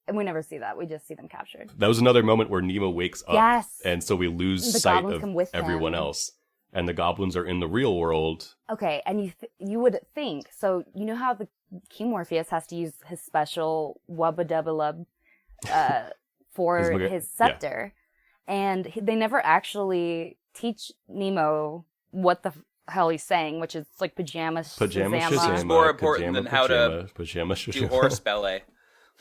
And we never see that. We just see them captured. That was another moment where Nemo wakes up. Yes. And so we lose The sight goblins of come with everyone him. else. And the goblins are in the real world. Okay, and you would think, so you know how the King Morpheus has to use his special wubba-dubba-lub for his scepter, and they never actually teach Nemo what the hell he's saying, which is like pajama shazama. It's more important than how to do horse ballet.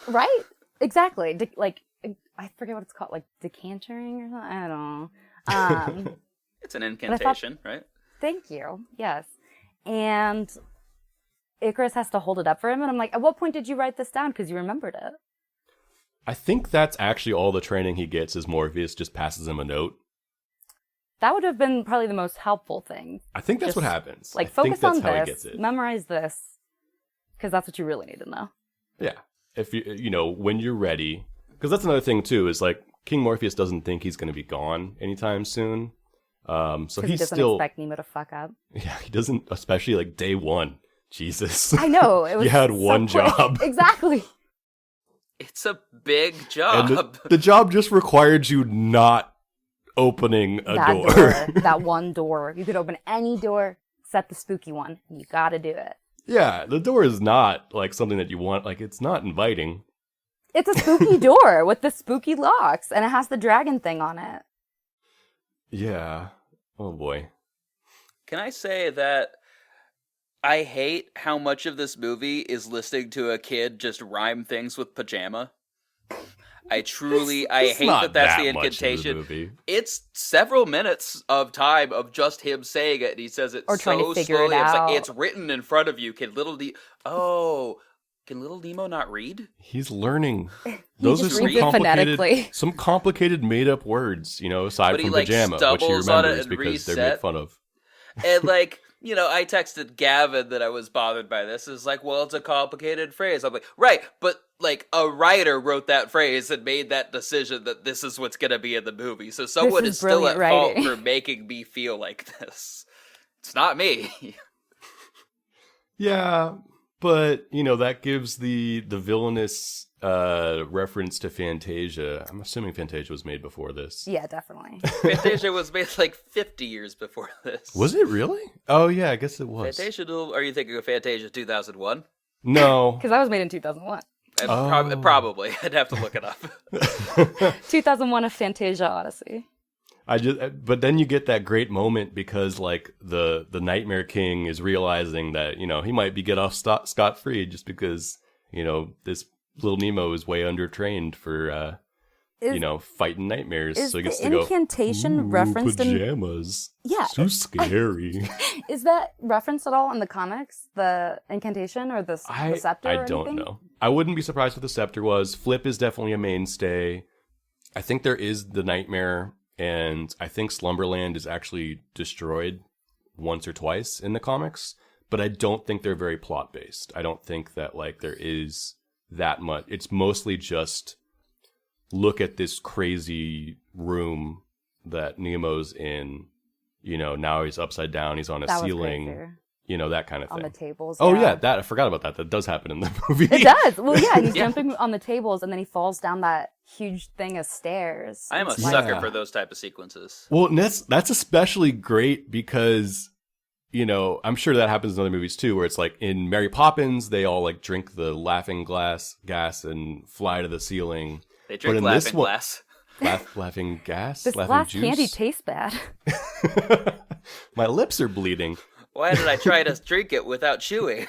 Right? Exactly. Like, I forget what it's called, like decantering or something? I don't know. It's an incantation, right? Thank you. Yes. And Icarus has to hold it up for him. And I'm like, at what point did you write this down? Because you remembered it. I think that's actually all the training he gets is Morpheus just passes him a note. That would have been probably the most helpful thing. I think that's what happens. Like, focus on this, memorize this, because that's what you really need to know. Yeah. If when you're ready, because that's another thing too, is like King Morpheus doesn't think he's going to be gone anytime soon. So he doesn't expect Nemo to fuck up. Yeah, he doesn't, especially like day one. Jesus. I know. It was you had one job. Exactly. It's a big job. And the job just required you not opening a door. That one door. You could open any door except the spooky one. And you got to do it. Yeah, the door is not like something that you want. Like, it's not inviting. It's a spooky door with the spooky locks, and it has the dragon thing on it. Yeah. Oh boy. Can I say that I hate how much of this movie is listening to a kid just rhyme things with pajama? I hate not that's the that much in the incantation. movie. It's several minutes of time of just him saying it, and he says it Or so trying to figure slowly. it It's like out. it's written in front of you. Can little Nemo not read? He's learning. Those are just some reads it complicated, phonetically. made-up words, aside But he, from like, pajama, which he stumbles on it remembers and because they're reset. made fun of. And I texted Gavin that I was bothered by this. It's like, well, it's a complicated phrase. I'm like, right, but a writer wrote that phrase and made that decision that this is what's going to be in the movie. So someone is is still at brilliant fault writing. for making me feel like this. It's not me. Yeah, but, that gives the villainous reference to Fantasia. I'm assuming Fantasia was made before this. Yeah, definitely. Fantasia was made 50 years before this. Was it really? Oh, yeah, I guess it was. Fantasia, are you thinking of Fantasia 2001? No. Because that was made in 2001. Probably. I'd have to look it up. 2001, A Fantasia Odyssey. But then you get that great moment because the Nightmare King is realizing that he might be get off scot free just because this little Nemo is way undertrained for fighting nightmares. Is so he gets the to go, incantation "Ooh, referenced pajamas. Yeah. So scary. Is that referenced at all in the comics? The incantation or the scepter? I or don't anything? know. I wouldn't be surprised if the scepter was. Flip is definitely a mainstay. I think there is the nightmare. And I think Slumberland is actually destroyed once or twice in the comics, but I don't think they're very plot based. I don't think that there is that much. It's mostly just look at this crazy room that Nemo's in. Now he's upside down. He's on a That was ceiling. crazier. That kind of thing. On the tables. Oh yeah, that I forgot about that. That does happen in the movie. It does. Well, yeah, he's jumping on the tables and then he falls down that huge thing of stairs. I am a It's sucker for those type of sequences. Well, and that's especially great because, I'm sure that happens in other movies too, where it's in Mary Poppins, they all drink the laughing gas and fly to the ceiling. They drink in laughing this one- glass. Laughing gas? This laughing glass juice? candy tastes bad. My lips are bleeding. Why did I try to drink it without chewing?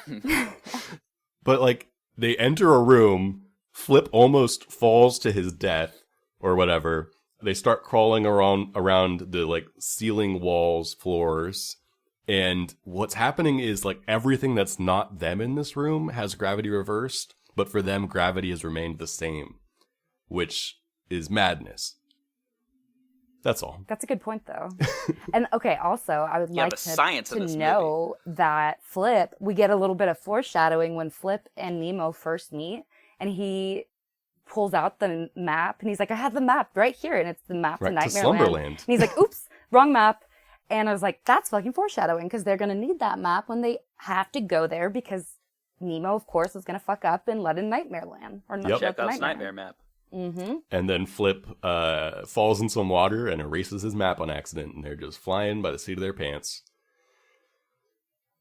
But they enter a room, Flip almost falls to his death or whatever. They start crawling around the ceiling, walls, floors. And what's happening is everything that's not them in this room has gravity reversed, but for them gravity has remained the same, which is madness. That's all. That's a good point, though. And okay, also, I would Yeah, like the science in to this know that Flip, we get a little bit of foreshadowing when Flip and Nemo first meet, and he pulls out the map, and he's like, I have the map right here, and it's the map Right, to to Nightmare Slumberland. Land. And he's like, oops, wrong map. And I was like, that's fucking foreshadowing, because they're going to need that map when they have to go there, because Nemo, of course, is going to fuck up and let in Nightmare Land. Or not Yep. Check let the out Nightmare Map. Mm-hmm. And then Flip falls in some water and erases his map on accident, and they're just flying by the seat of their pants.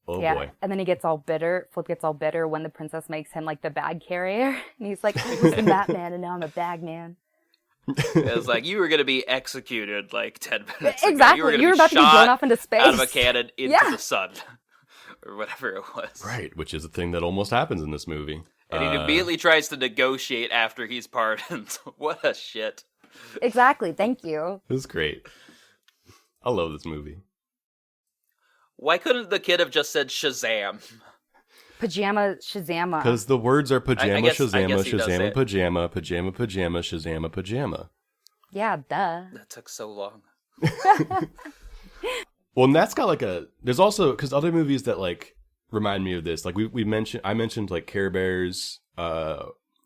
Oh Yeah, boy. and then he gets all bitter. Flip gets all bitter when the princess makes him the bag carrier, and he's like, "I was the Batman, and now I'm a bag man." It was you were going to be executed 10 minutes ago. Exactly, You were, you were about to be shot blown off into space out of a cannon into Yeah. the sun. Or whatever it was. Right, which is a thing that almost happens in this movie. And he immediately tries to negotiate after he's pardoned. What a shit. Exactly. Thank you. It was great. I love this movie. Why couldn't the kid have just said Shazam? Pajama Shazama. Because the words are pajama, I guess he Shazama, does Shazama, it. pajama, pajama, pajama, Shazama, pajama. Yeah, duh. That took so long. Well, and that's got there's also, because other movies that remind me of this, I mentioned Care Bears,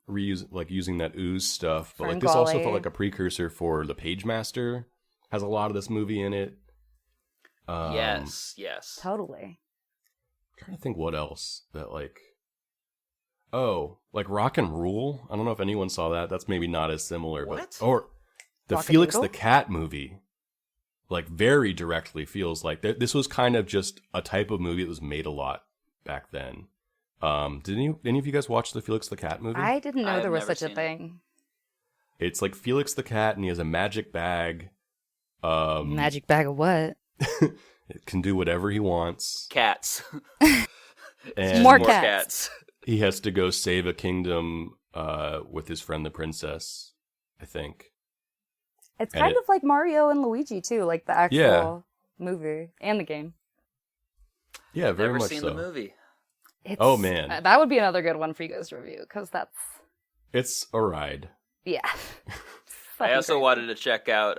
using that ooze stuff, but this also felt like a precursor for The Pagemaster. Has a lot of this movie in it. Yes. Totally. I'm trying to think what else that Rock and Rule. I don't know if anyone saw that. That's maybe not as similar, What? or the Rock and Felix Noodle? the Cat movie. Very directly feels like this was kind of just a type of movie that was made a lot back then. Did any of you guys watch the Felix the Cat movie? I didn't know I've there was never such a seen it. thing. It's Felix the Cat, and he has a magic bag. Magic bag of what? It can do whatever he wants. Cats. And More More cats. cats. he has to go save a kingdom with his friend the princess. I think. It's kind of like Mario and Luigi too, like the actual movie and the game. Yeah, very Never much seen so. the movie. Oh man, that would be another good one for you guys to review because it's a ride. Yeah. I also wanted to check out,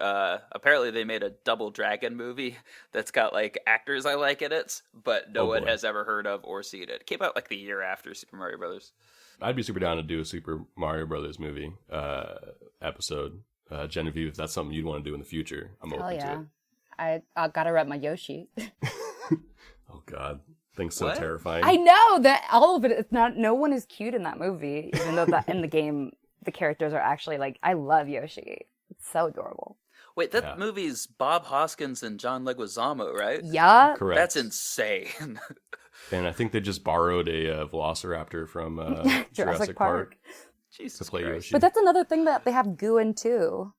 apparently they made a Double Dragon movie that's got, like, actors I like in it, but no one has ever heard of or seen it. It came out, like, the year after Super Mario Brothers. I'd be super down to do a Super Mario Brothers movie episode. Genevieve, if that's something you'd want to do in the future, I'm open to it. I gotta rep my Yoshi. Oh, God. Thing's so terrifying. I know that all of it, it's not, no one is cute in that movie, even though that in the game, the characters are actually like, I love Yoshi. It's so adorable. Wait, that movie's Bob Hoskins and John Leguizamo, right? Yeah. Correct. That's insane. And I think they just borrowed a Velociraptor from Jurassic Park. Jesus to play Christ. Yoshi. But that's another thing that they have goo in too.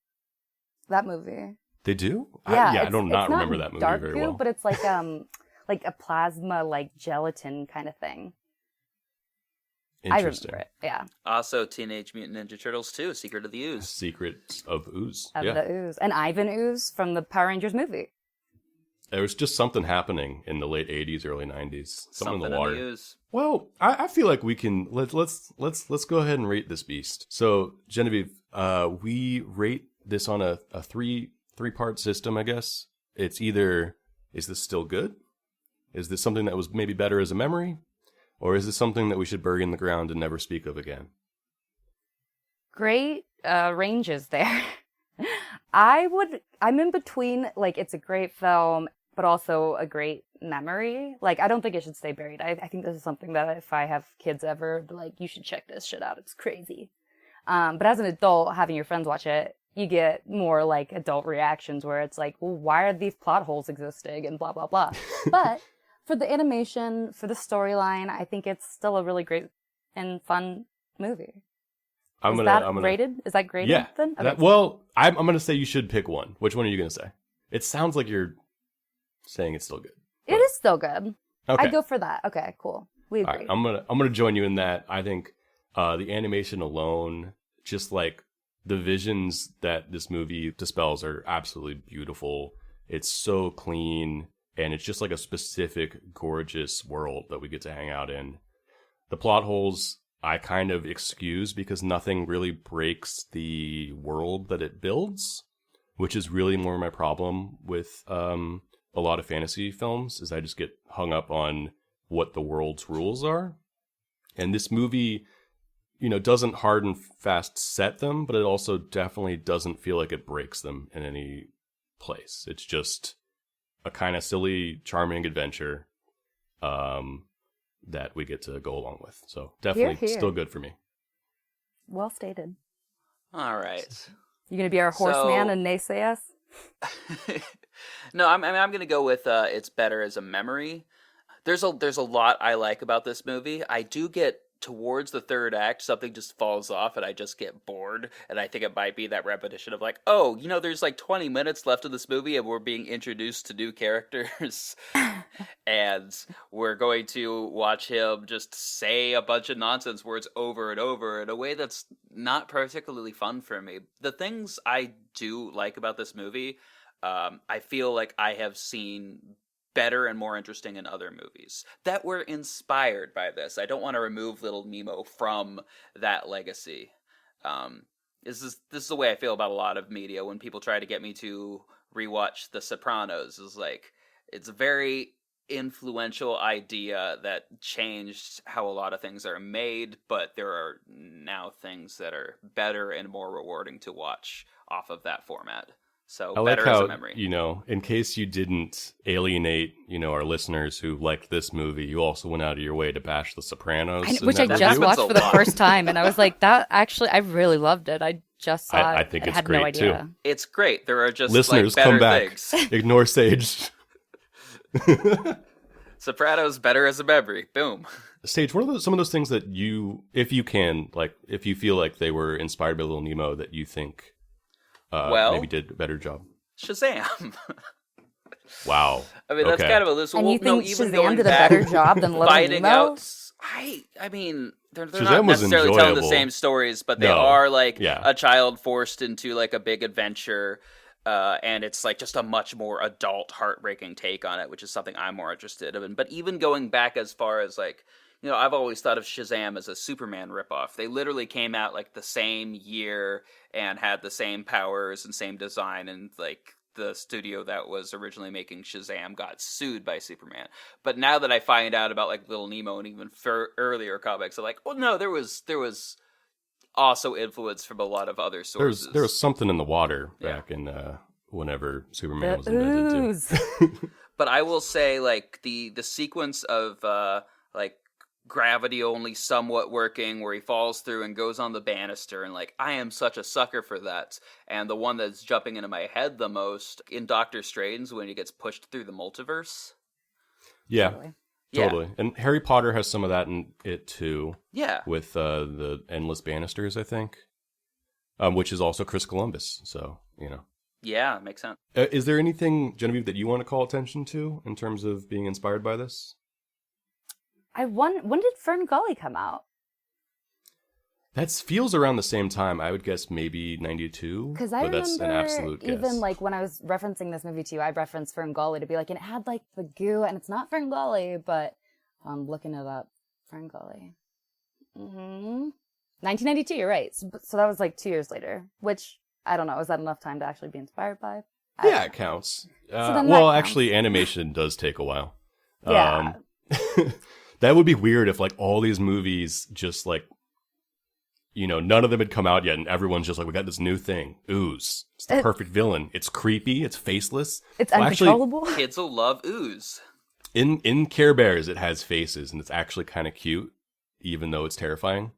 That movie. They do? Yeah, I don't remember that movie dark very goo, well. but it's like a plasma like gelatin kind of thing. I remember it. Yeah. Also, Teenage Mutant Ninja Turtles 2, Secret of the Ooze. Secret of Ooze. Of the Ooze. And Ivan Ooze from the Power Rangers movie. There was just something happening in the late 80s, early 90s. Something in the water. In the ooze. Well, I feel like we can let's go ahead and rate this beast. So, Genevieve, we rate this on a three-part system, I guess. It's either, is this still good? Is this something that was maybe better as a memory? Or is this something that we should bury in the ground and never speak of again? Great ranges there. I'm in between, like, it's a great film, but also a great memory. Like, I don't think it should stay buried. I think this is something that if I have kids ever, like, you should check this shit out. It's crazy. But as an adult, having your friends watch it, you get more, like, adult reactions where it's like, well, why are these plot holes existing and blah, blah, blah. But for the animation, for the storyline, I think it's still a really great and fun movie. Is that graded? Yeah. Then? Okay. I'm going to say you should pick one. Which one are you going to say? It sounds like you're saying it's still good. It is still good. Okay. I'd go for that. Okay, cool. We agree. All right, I'm gonna join you in that. I think the animation alone, just like the visions that this movie dispels, are absolutely beautiful. It's so clean, and it's just like a specific, gorgeous world that we get to hang out in. The plot holes I kind of excuse because nothing really breaks the world that it builds, which is really more my problem with a lot of fantasy films, is I just get hung up on what the world's rules are. And this movie, doesn't hard and fast set them, but it also definitely doesn't feel like it breaks them in any place. It's just a kind of silly, charming adventure that we get to go along with. So definitely still good for me. Well stated. All right. You gonna be our horseman and naysay us? No, I'm going to go with it's better as a memory. There's a lot I like about this movie. I do get towards the third act, something just falls off and I just get bored. And I think it might be that repetition of like, oh, there's like 20 minutes left of this movie and we're being introduced to new characters. And we're going to watch him just say a bunch of nonsense words over and over in a way that's not particularly fun for me. The things I do like about this movie, I feel like I have seen better and more interesting in other movies that were inspired by this. I don't want to remove Little Nemo from that legacy. This is the way I feel about a lot of media when people try to get me to rewatch The Sopranos. Is like, it's a very influential idea that changed how a lot of things are made, but there are now things that are better and more rewarding to watch off of that format. So I like better how, as a memory. in case you didn't alienate, our listeners who liked this movie, you also went out of your way to bash The Sopranos. Which I just watched for the first time, and I was like, that actually, I really loved it. I just saw it. I think I it's had great, no idea. too. It's great. There are just listeners, better come back. things. Ignore Sage. Sopranos better as a memory. Boom. Sage, what are some of those things that you, if you feel like they were inspired by Little Nemo, that you think maybe did a better job? Shazam. Wow. I mean, that's kind of a list. And you think Shazam did a better job than Little finding Nemo? out I mean, they're Shazam not was necessarily telling the enjoyable. same stories, but they No. are like Yeah. a child forced into like a big adventure, and it's like just a much more adult, heartbreaking take on it, which is something I'm more interested in. But even going back as far as like, you know, I've always thought of Shazam as a Superman ripoff. They literally came out like the same year and had the same powers and same design, and like the studio that was originally making Shazam got sued by Superman. But now that I find out about like Little Nemo and even earlier comics, I'm like, oh no, there was also influence from a lot of other sources. There was something in the water back in whenever Superman was invented too. But I will say, like the sequence of like gravity only somewhat working, where he falls through and goes on the banister, and like I am such a sucker for that. And the one that's jumping into my head the most in Doctor Strange, when he gets pushed through the multiverse. Yeah. Totally. Totally. And Harry Potter has some of that in it too. Yeah. With the endless banisters, I think. Which is also Chris Columbus, so, you know. Yeah, makes sense. Is there anything, Genevieve, that you want to call attention to in terms of being inspired by this? When did Fern Gully come out? That feels around the same time. I would guess maybe 92. Because I remember that's an absolute guess. even like when I was referencing this movie to you, I referenced Fern Gully to be like, and it had like the goo, and it's not Fern Gully, but I'm looking it up. Fern Gully. 1992, you're right. So that was like 2 years later, which I don't know. Is that enough time to actually be inspired by? Yeah, it counts. then Well, that actually, animation does take a while. Yeah. That would be weird if like all these movies just like, you know, none of them had come out yet, and everyone's just like, we got this new thing, Ooze. It's the perfect villain. It's creepy. It's faceless. It's Well, actually, uncontrollable. Kids will love Ooze. in Care Bears, it has faces, and it's actually kind of cute, even though it's terrifying.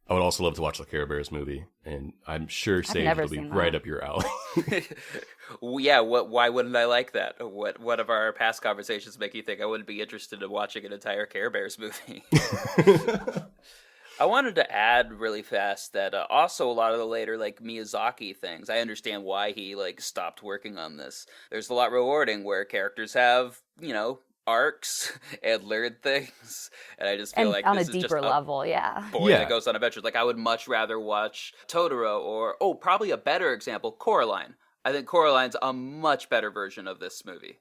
I would also love to watch the Care Bears movie, and I'm sure Sage never will be seen right that. up your alley. Yeah, why wouldn't I like that? What of our past conversations make you think I wouldn't be interested in watching an entire Care Bears movie? I wanted to add really fast that also a lot of the later like Miyazaki things, I understand why he like stopped working on this. There's a lot rewarding where characters have, you know, arcs and learn things, and I just feel And like on this a is just deeper level, yeah. boy Yeah. that goes on adventures. Like I would much rather watch Totoro or probably a better example, Coraline. I think Coraline's a much better version of this movie.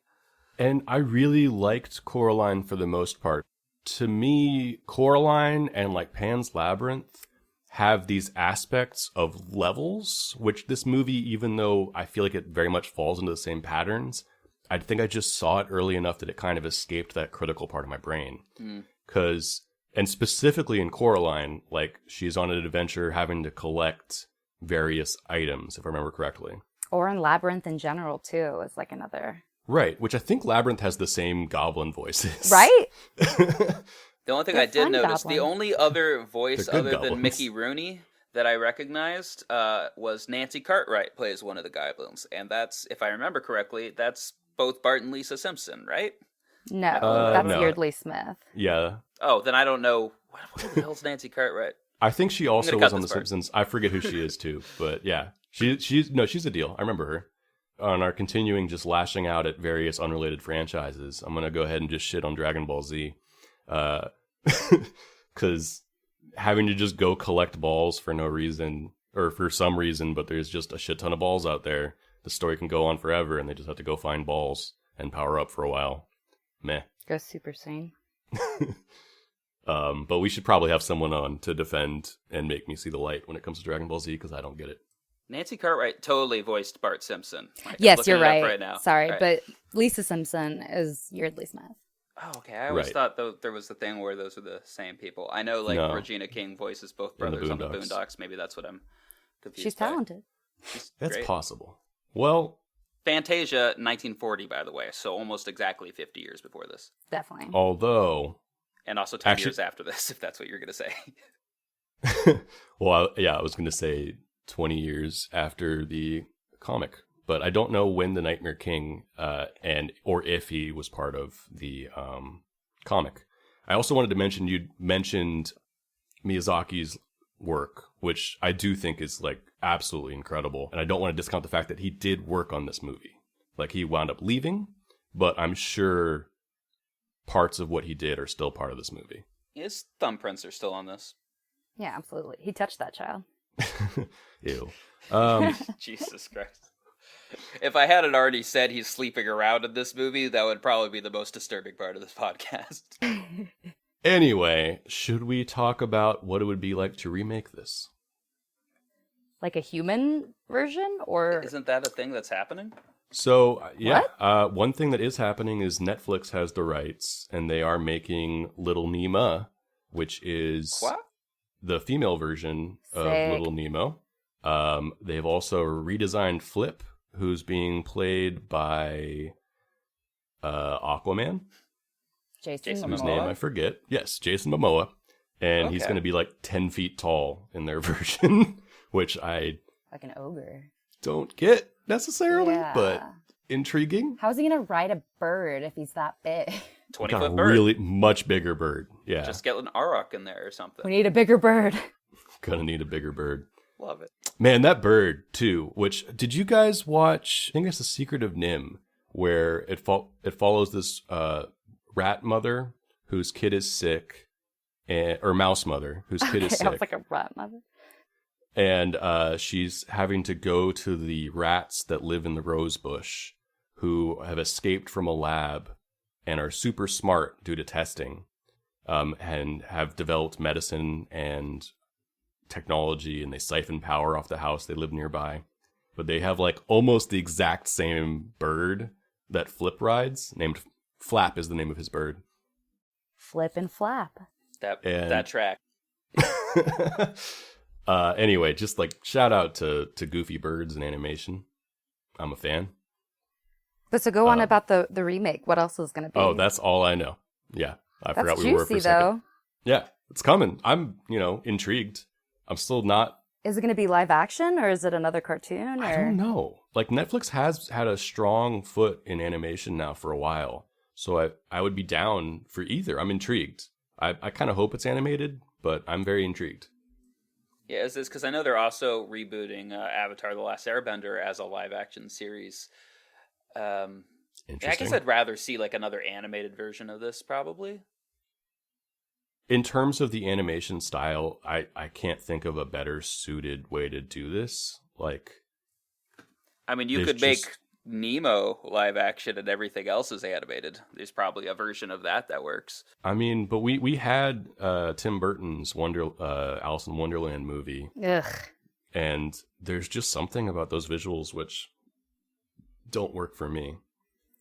And I really liked Coraline for the most part. To me, Coraline and like Pan's Labyrinth have these aspects of levels, which this movie, even though I feel like it very much falls into the same patterns, I think I just saw it early enough that it kind of escaped that critical part of my brain. And specifically in Coraline, like she's on an adventure having to collect various items, if I remember correctly. Or in Labyrinth in general, too, is like another... Right, which I think Labyrinth has the same goblin voices. Right? The only thing They're I did fun notice, the goblins. only other voice They're good other than goblins. Mickey Rooney that I recognized was Nancy Cartwright plays one of the goblins. And that's, if I remember correctly, that's both Bart and Lisa Simpson, right? No, that's no. Yeardley Smith. Yeah. Oh, then I don't know. What the hell's Nancy Cartwright? I think she also gonna was cut on The this part. Simpsons. I forget who she is too, but yeah, she's a deal. I remember her. On our continuing just lashing out at various unrelated franchises, I'm gonna go ahead and just shit on Dragon Ball Z, because having to just go collect balls for no reason or for some reason, but there's just a shit ton of balls out there. The story can go on forever, and they just have to go find balls and power up for a while. Meh. Go Super Saiyan. But we should probably have someone on to defend and make me see the light when it comes to Dragon Ball Z, because I don't get it. Nancy Cartwright totally voiced Bart Simpson. Like, I'm Yes, looking you're it up right. now. Sorry, All right. but Lisa Simpson is Yeardley Smith. Oh, okay. I always Right. thought there was the thing where those were the same people. I know, like, No. Regina King voices both In the brothers on the Boondocks. Boondocks. Maybe that's what I'm confused She's by. talented. She's That's great. possible. Well, Fantasia, 1940, by the way, so almost exactly 50 years before this. Definitely. although, And also 10 Actually- years after this, if that's what you're going to say. well, I was going to say 20 years after the comic, but I don't know when the Nightmare King or if he was part of the comic. I also wanted to mention, you mentioned Miyazaki's work, which I do think is like absolutely incredible, and I don't want to discount the fact that he did work on this movie. Like, he wound up leaving, but I'm sure parts of what he did are still part of this movie. His thumbprints are still on this. Yeah, absolutely. He touched that child. Ew. Jesus Christ. If I hadn't already said he's sleeping around in this movie, that would probably be the most disturbing part of this podcast. Anyway, should we talk about what it would be like to remake this? Like a human version, or Isn't that a thing that's happening? So, yeah, one thing that is happening is Netflix has the rights, and they are making Little Nemo, which is the female version of Little Nemo. They've also redesigned Flip, who's being played by Aquaman. Jason whose Momoa? name I forget. Yes, Jason Momoa. And he's going to be like 10 feet tall in their version, which I Like an ogre. don't get necessarily, Yeah. but intriguing. How's he gonna ride a bird if he's that big? 20 Got a foot bird. really much bigger bird. Yeah, Just get an Auroch in there or something. We need a bigger bird. gonna need a bigger bird. Love it. Man, that bird too. Which did you guys watch? I think it's The Secret of Nim, where it follows this rat mother whose kid is sick, or mouse mother whose kid is sick. I was like a rat mother. And she's having to go to the rats that live in the rose bush, who have escaped from a lab and are super smart due to testing, and have developed medicine and technology, and they siphon power off the house they live nearby. But they have like almost the exact same bird that Flip rides, named Flap is the name of his bird. Flip and flap. That track. Anyway, just like shout out to goofy birds and animation. I'm a fan. But so go on about the remake. What else is going to be? Oh, that's all I know. Yeah, I That's forgot we were for juicy, a second. though. Yeah, it's coming. I'm, intrigued. I'm still not. Is it going to be live action, or is it another cartoon? Or... I don't know. Like, Netflix has had a strong foot in animation now for a while, so I would be down for either. I'm intrigued. I kind of hope it's animated, but I'm very intrigued. Yeah, is this because I know they're also rebooting Avatar: The Last Airbender as a live-action series. I Interesting. guess I'd rather see like another animated version of this, probably. In terms of the animation style, I can't think of a better suited way to do this. Like, I mean, you could make Nemo live action and everything else is animated. There's probably a version of that works. I mean, but we had Tim Burton's Alice in Wonderland movie. Ugh. And there's just something about those visuals which don't work for me,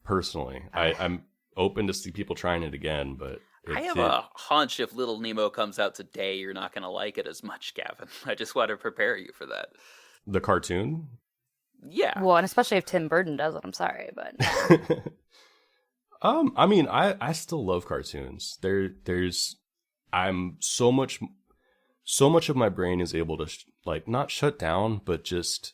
personally. I'm open to see people trying it again, but... I have a hunch if Little Nemo comes out today, you're not going to like it as much, Gavin. I just want to prepare you for that. The cartoon? Yeah. Well, and especially if Tim Burton does it, I'm sorry, but... I mean, I still love cartoons. I'm so much of my brain is able to not shut down, but just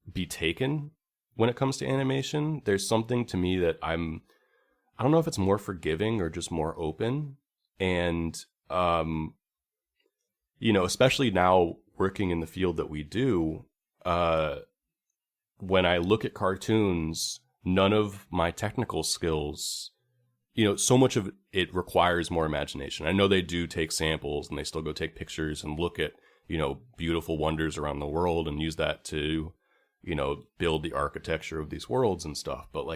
be taken when it comes to animation. There's something to me that I don't know if it's more forgiving or just more open. And, especially now working in the field that we do, when I look at cartoons, none of my technical skills, so much of it requires more imagination. I know they do take samples and they still go take pictures and look at, beautiful wonders around the world and use that to, build the architecture of these worlds and stuff. But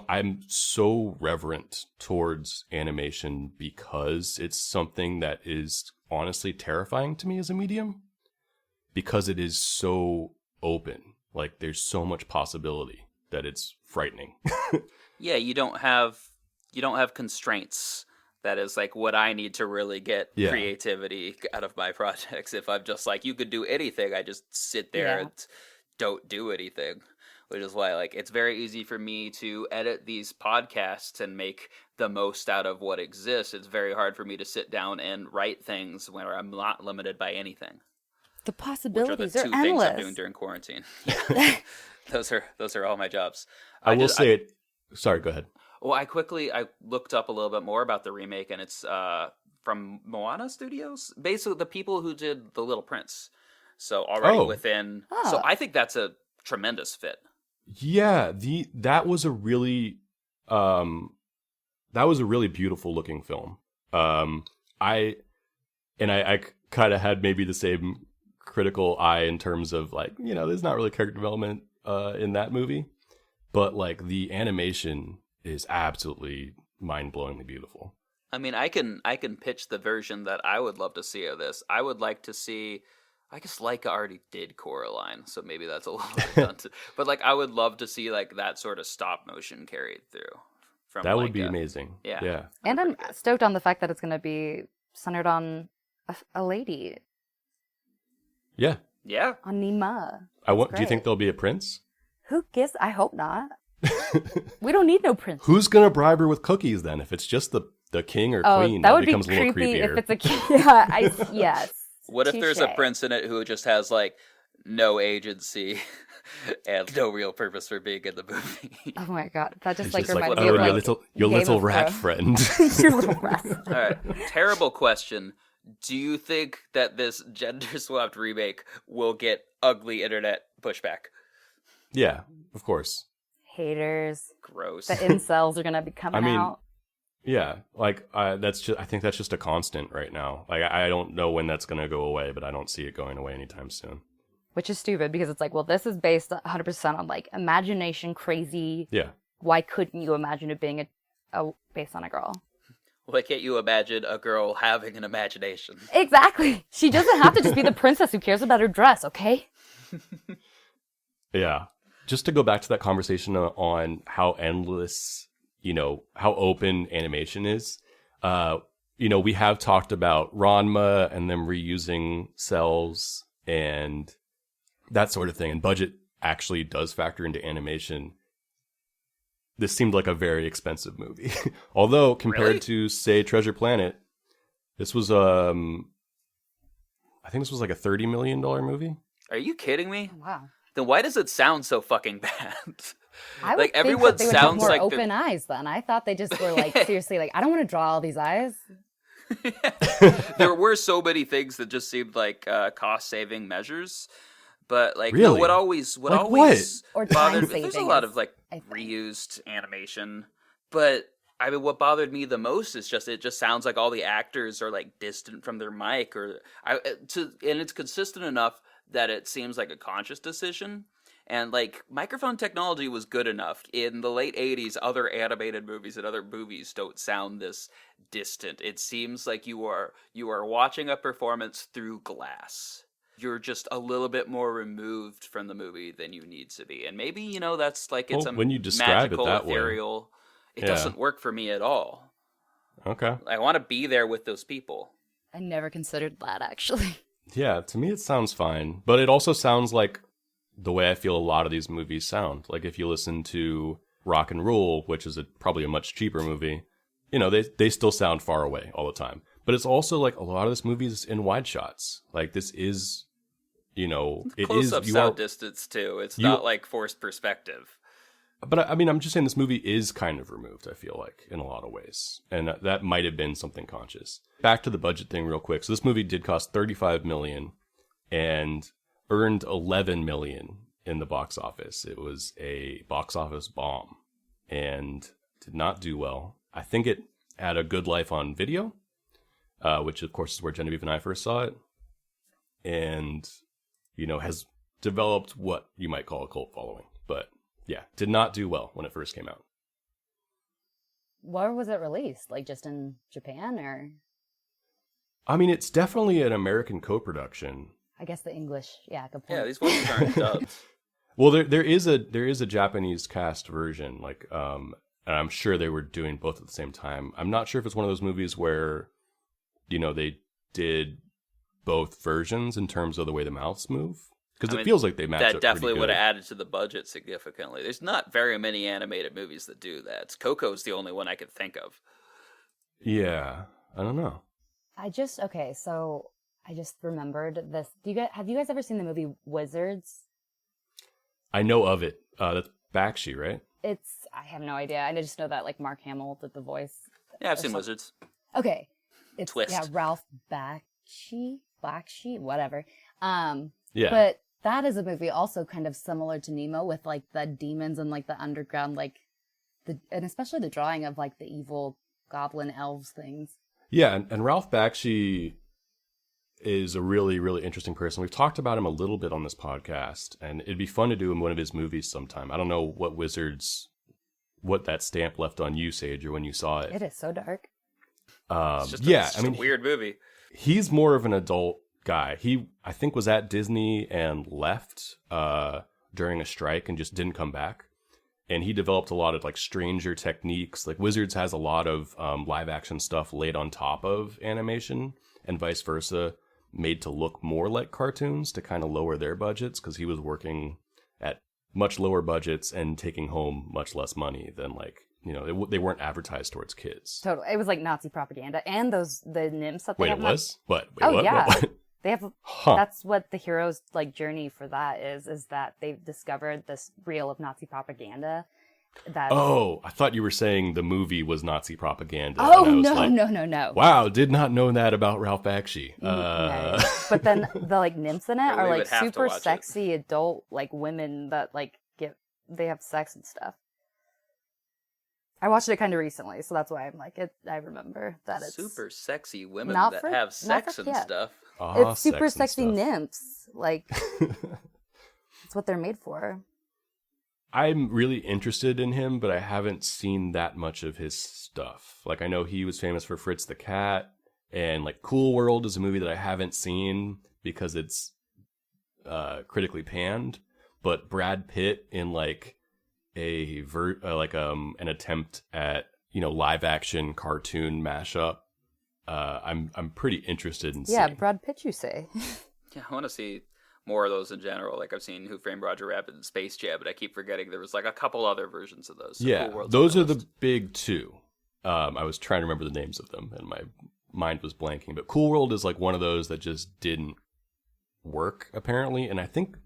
I'm so reverent towards animation because it's something that is honestly terrifying to me as a medium, because it is so open. Like, there's so much possibility that it's frightening. Yeah, you don't have constraints. That is like what I need to really get creativity out of my projects. If I'm just like, you could do anything, I just sit there and don't do anything. Which is why, it's very easy for me to edit these podcasts and make the most out of what exists. It's very hard for me to sit down and write things where I'm not limited by anything. The possibilities which are the two endless. things I'm doing during quarantine. Yeah. those are all my jobs. Sorry, go ahead. Well, I looked up a little bit more about the remake, and it's from Moana Studios. Basically, the people who did The Little Prince. So already within... Oh. So I think that's a tremendous fit. Yeah, that was a really beautiful looking film. I kind of had maybe the same critical eye in terms of like, there's not really character development in that movie, but like the animation is absolutely mind-blowingly beautiful. I mean, I can pitch the version that I would love to see of this. I would like to see, I guess Leica already did Coraline, so maybe that's a little redundant. But like, I would love to see like that sort of stop motion carried through. From that would Leica. be amazing. Yeah. And I'm stoked on the fact that it's going to be centered on a lady. Yeah. Yeah. On Nemo. Do you think there'll be a prince? Who gives? I hope not. We don't need no prince. Who's gonna bribe her with cookies then? If it's just the king or queen, that would becomes be a little creepy creepier. if it's a king. Yeah, yes. What if there's a prince in it who just has like no agency and no real purpose for being in the movie? Oh my god, that just It's like just reminded like, me of your Game little of rat Thrones. friend. Your little rat. All right, terrible question. Do you think that this gender swapped remake will get ugly internet pushback? Yeah, of course. Haters. Gross. The incels are gonna be coming out. Yeah, like I think that's just a constant right now. Like I don't know when that's gonna go away, but I don't see it going away anytime soon. Which is stupid because it's like, well, this is based 100% on like imagination, crazy. Yeah. Why couldn't you imagine it being based on a girl? Why can't you imagine a girl having an imagination? Exactly. She doesn't have to just be the princess who cares about her dress, okay? Yeah. Just to go back to that conversation on how endless, how open animation is. We have talked about Ranma and them reusing cells and that sort of thing. And budget actually does factor into animation. This seemed like a very expensive movie. Although, compared to, say, Treasure Planet, this was, I think this was like a $30 million movie. Are you kidding me? Wow. Then why does it sound so fucking bad? I would like think everyone that they would sounds have more like open eyes then. I thought they just were like, seriously, like, I don't want to draw all these eyes. There were so many things that just seemed like cost-saving measures. But like, really? no, what always Or bothered me, time-saving. there's a lot of like reused animation, but I mean, what bothered me the most is it just sounds like all the actors are like distant from their mic, and it's consistent enough that it seems like a conscious decision. And like, microphone technology was good enough in the late 80s. Other animated movies and other movies don't sound this distant. It seems like you are watching a performance through glass. You're just a little bit more removed from the movie than you need to be. And maybe, that's like it's when you describe magical, it that ethereal. Way. It doesn't work for me at all. Okay. I want to be there with those people. I never considered that, actually. Yeah, to me it sounds fine. But it also sounds like the way I feel a lot of these movies sound. Like if you listen to Rock and Roll, which is probably a much cheaper movie, they still sound far away all the time. But it's also like a lot of this movie is in wide shots. Like this is, it Close is up sound distance too. It's not like forced perspective. But I mean, I'm just saying this movie is kind of removed, I feel like, in a lot of ways. And that might have been something conscious. Back to the budget thing real quick. So this movie did cost $35 million and earned $11 million in the box office. It was a box office bomb and did not do well. I think it had a good life on video, which of course is where Genevieve and I first saw it. And, has developed what you might call a cult following. But yeah, did not do well when it first came out. Where was it released? Like just in Japan or? I mean, it's definitely an American co-production. I guess the English, yeah, good point. Yeah, these ones aren't dubbed. Well, there is a Japanese cast version, like, and I'm sure they were doing both at the same time. I'm not sure if it's one of those movies where, they did both versions in terms of the way the mouths move. Because it feels like they match up That definitely pretty would good. have added to the budget significantly. There's not very many animated movies that do that. Coco's the only one I could think of. Yeah, I don't know. I just remembered this. Have you guys ever seen the movie Wizards? I know of it. That's Bakshi, right? I have no idea. I just know that like Mark Hamill did the voice. Yeah, I've seen Wizards. Okay. It's Twist. Yeah, Ralph Bakshi, whatever. Yeah. But that is a movie also kind of similar to Nemo with like the demons and like the underground, and especially the drawing of like the evil goblin elves things. Yeah, and Ralph Bakshi is a really, really interesting person. We've talked about him a little bit on this podcast, and it'd be fun to do in one of his movies sometime. I don't know what that stamp left on you, Sage, or when you saw it. It is so dark. It's just a weird movie. He's more of an adult guy. He, I think, was at Disney and left during a strike and just didn't come back. And he developed a lot of like stranger techniques. Like Wizards has a lot of live action stuff laid on top of animation and vice versa, made to look more like cartoons to kind of lower their budgets, because he was working at much lower budgets and taking home much less money than like, you know, they weren't advertised towards kids. Totally. It was like Nazi propaganda. And the nymphs that they have. Wait, it was? What? Wait, oh, what? yeah. What? They have, that's what the hero's like journey for that is that they've discovered this reel of Nazi propaganda. Oh, I thought you were saying the movie was Nazi propaganda. Oh, no. Wow, did not know that about Ralph Bakshi. No. But then the like nymphs in it are like super sexy adult like women that like they have sex and stuff. I watched it kind of recently, so that's why I'm like I remember that it's super sexy women that have sex and stuff. It's super sexy nymphs. Like it's what they're made for. I'm really interested in him, but I haven't seen that much of his stuff. Like, I know he was famous for Fritz the Cat, and like Cool World is a movie that I haven't seen because it's critically panned. But Brad Pitt in like an attempt at, you know, live action cartoon mashup, I'm pretty interested in seeing. Yeah, Brad Pitt, you say? Yeah, I want to see more of those in general. Like I've seen Who Framed Roger Rabbit and Space Jam, but I keep forgetting there was like a couple other versions of those. So yeah, Cool those are the big two. I was trying to remember the names of them, and my mind was blanking. But Cool World is like one of those that just didn't work, apparently. And I think,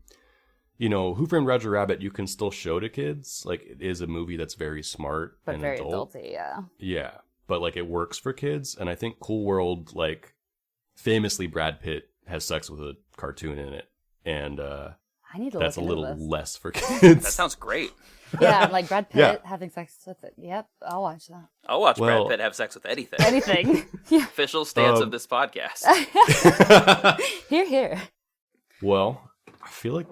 you know, Who Framed Roger Rabbit you can still show to kids. Like, it is a movie that's very smart but and very adult. Adulty, yeah. Yeah, but like it works for kids. And I think Cool World, like, famously Brad Pitt has sex with a cartoon in it. And I need to that's a look into little this. less for kids. That sounds great. Yeah, like Brad Pitt having sex with it. Yep, I'll watch that. I'll watch Brad Pitt have sex with anything. Anything. Yeah. Official stance of this podcast. Hear, hear. Well, I feel like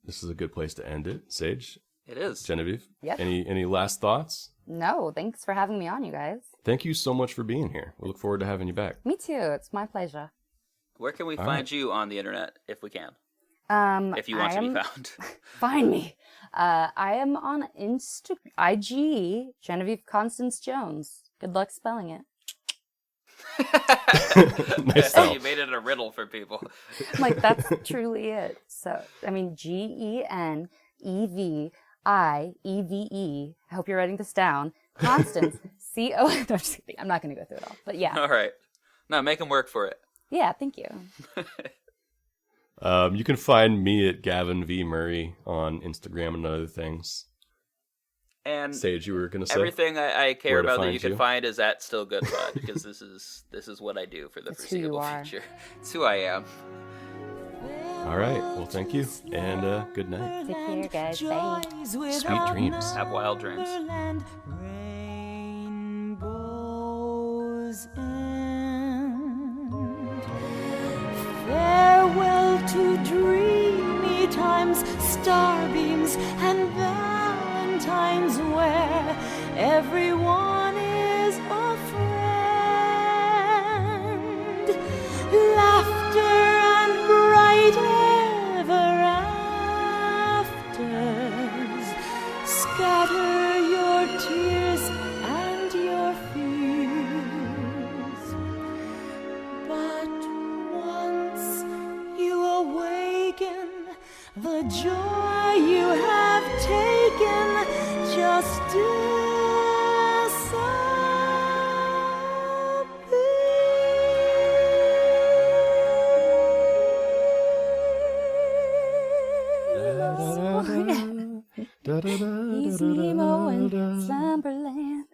this is a good place to end it. Sage? It is. Genevieve? Yep. Any last thoughts? No, thanks for having me on, you guys. Thank you so much for being here. We look forward to having you back. Me too. It's my pleasure. Where can we find you on the internet, if we can? If you want to be found. Find me. I am on IG, Genevieve Constance Jones. Good luck spelling it. Nice. You made it a riddle for people. Like, that's truly it. So, I mean, GeneviEve. I hope you're writing this down. Constance, CO. No, just kidding. I'm not going to go through it all. But yeah. All right. No, make them work for it. Yeah, thank you. You can find me at Gavin V. Murray on Instagram and other things. And Sage, you were going to say? Everything I care about that you can you? Find is at Still Good Bud, because this is what I do for the foreseeable future. It's who I am. All right. Well, thank you, and good night. Take care, guys. Bye. Sweet dreams. Have wild dreams. Rainbows end. Farewell to dreamy times, starbeams and valentines, where everyone is a friend. Laughter and bright ever afters. Scatter your tears and your fears. But once you awaken, the joy you have taken just He's Nemo in Slumberland.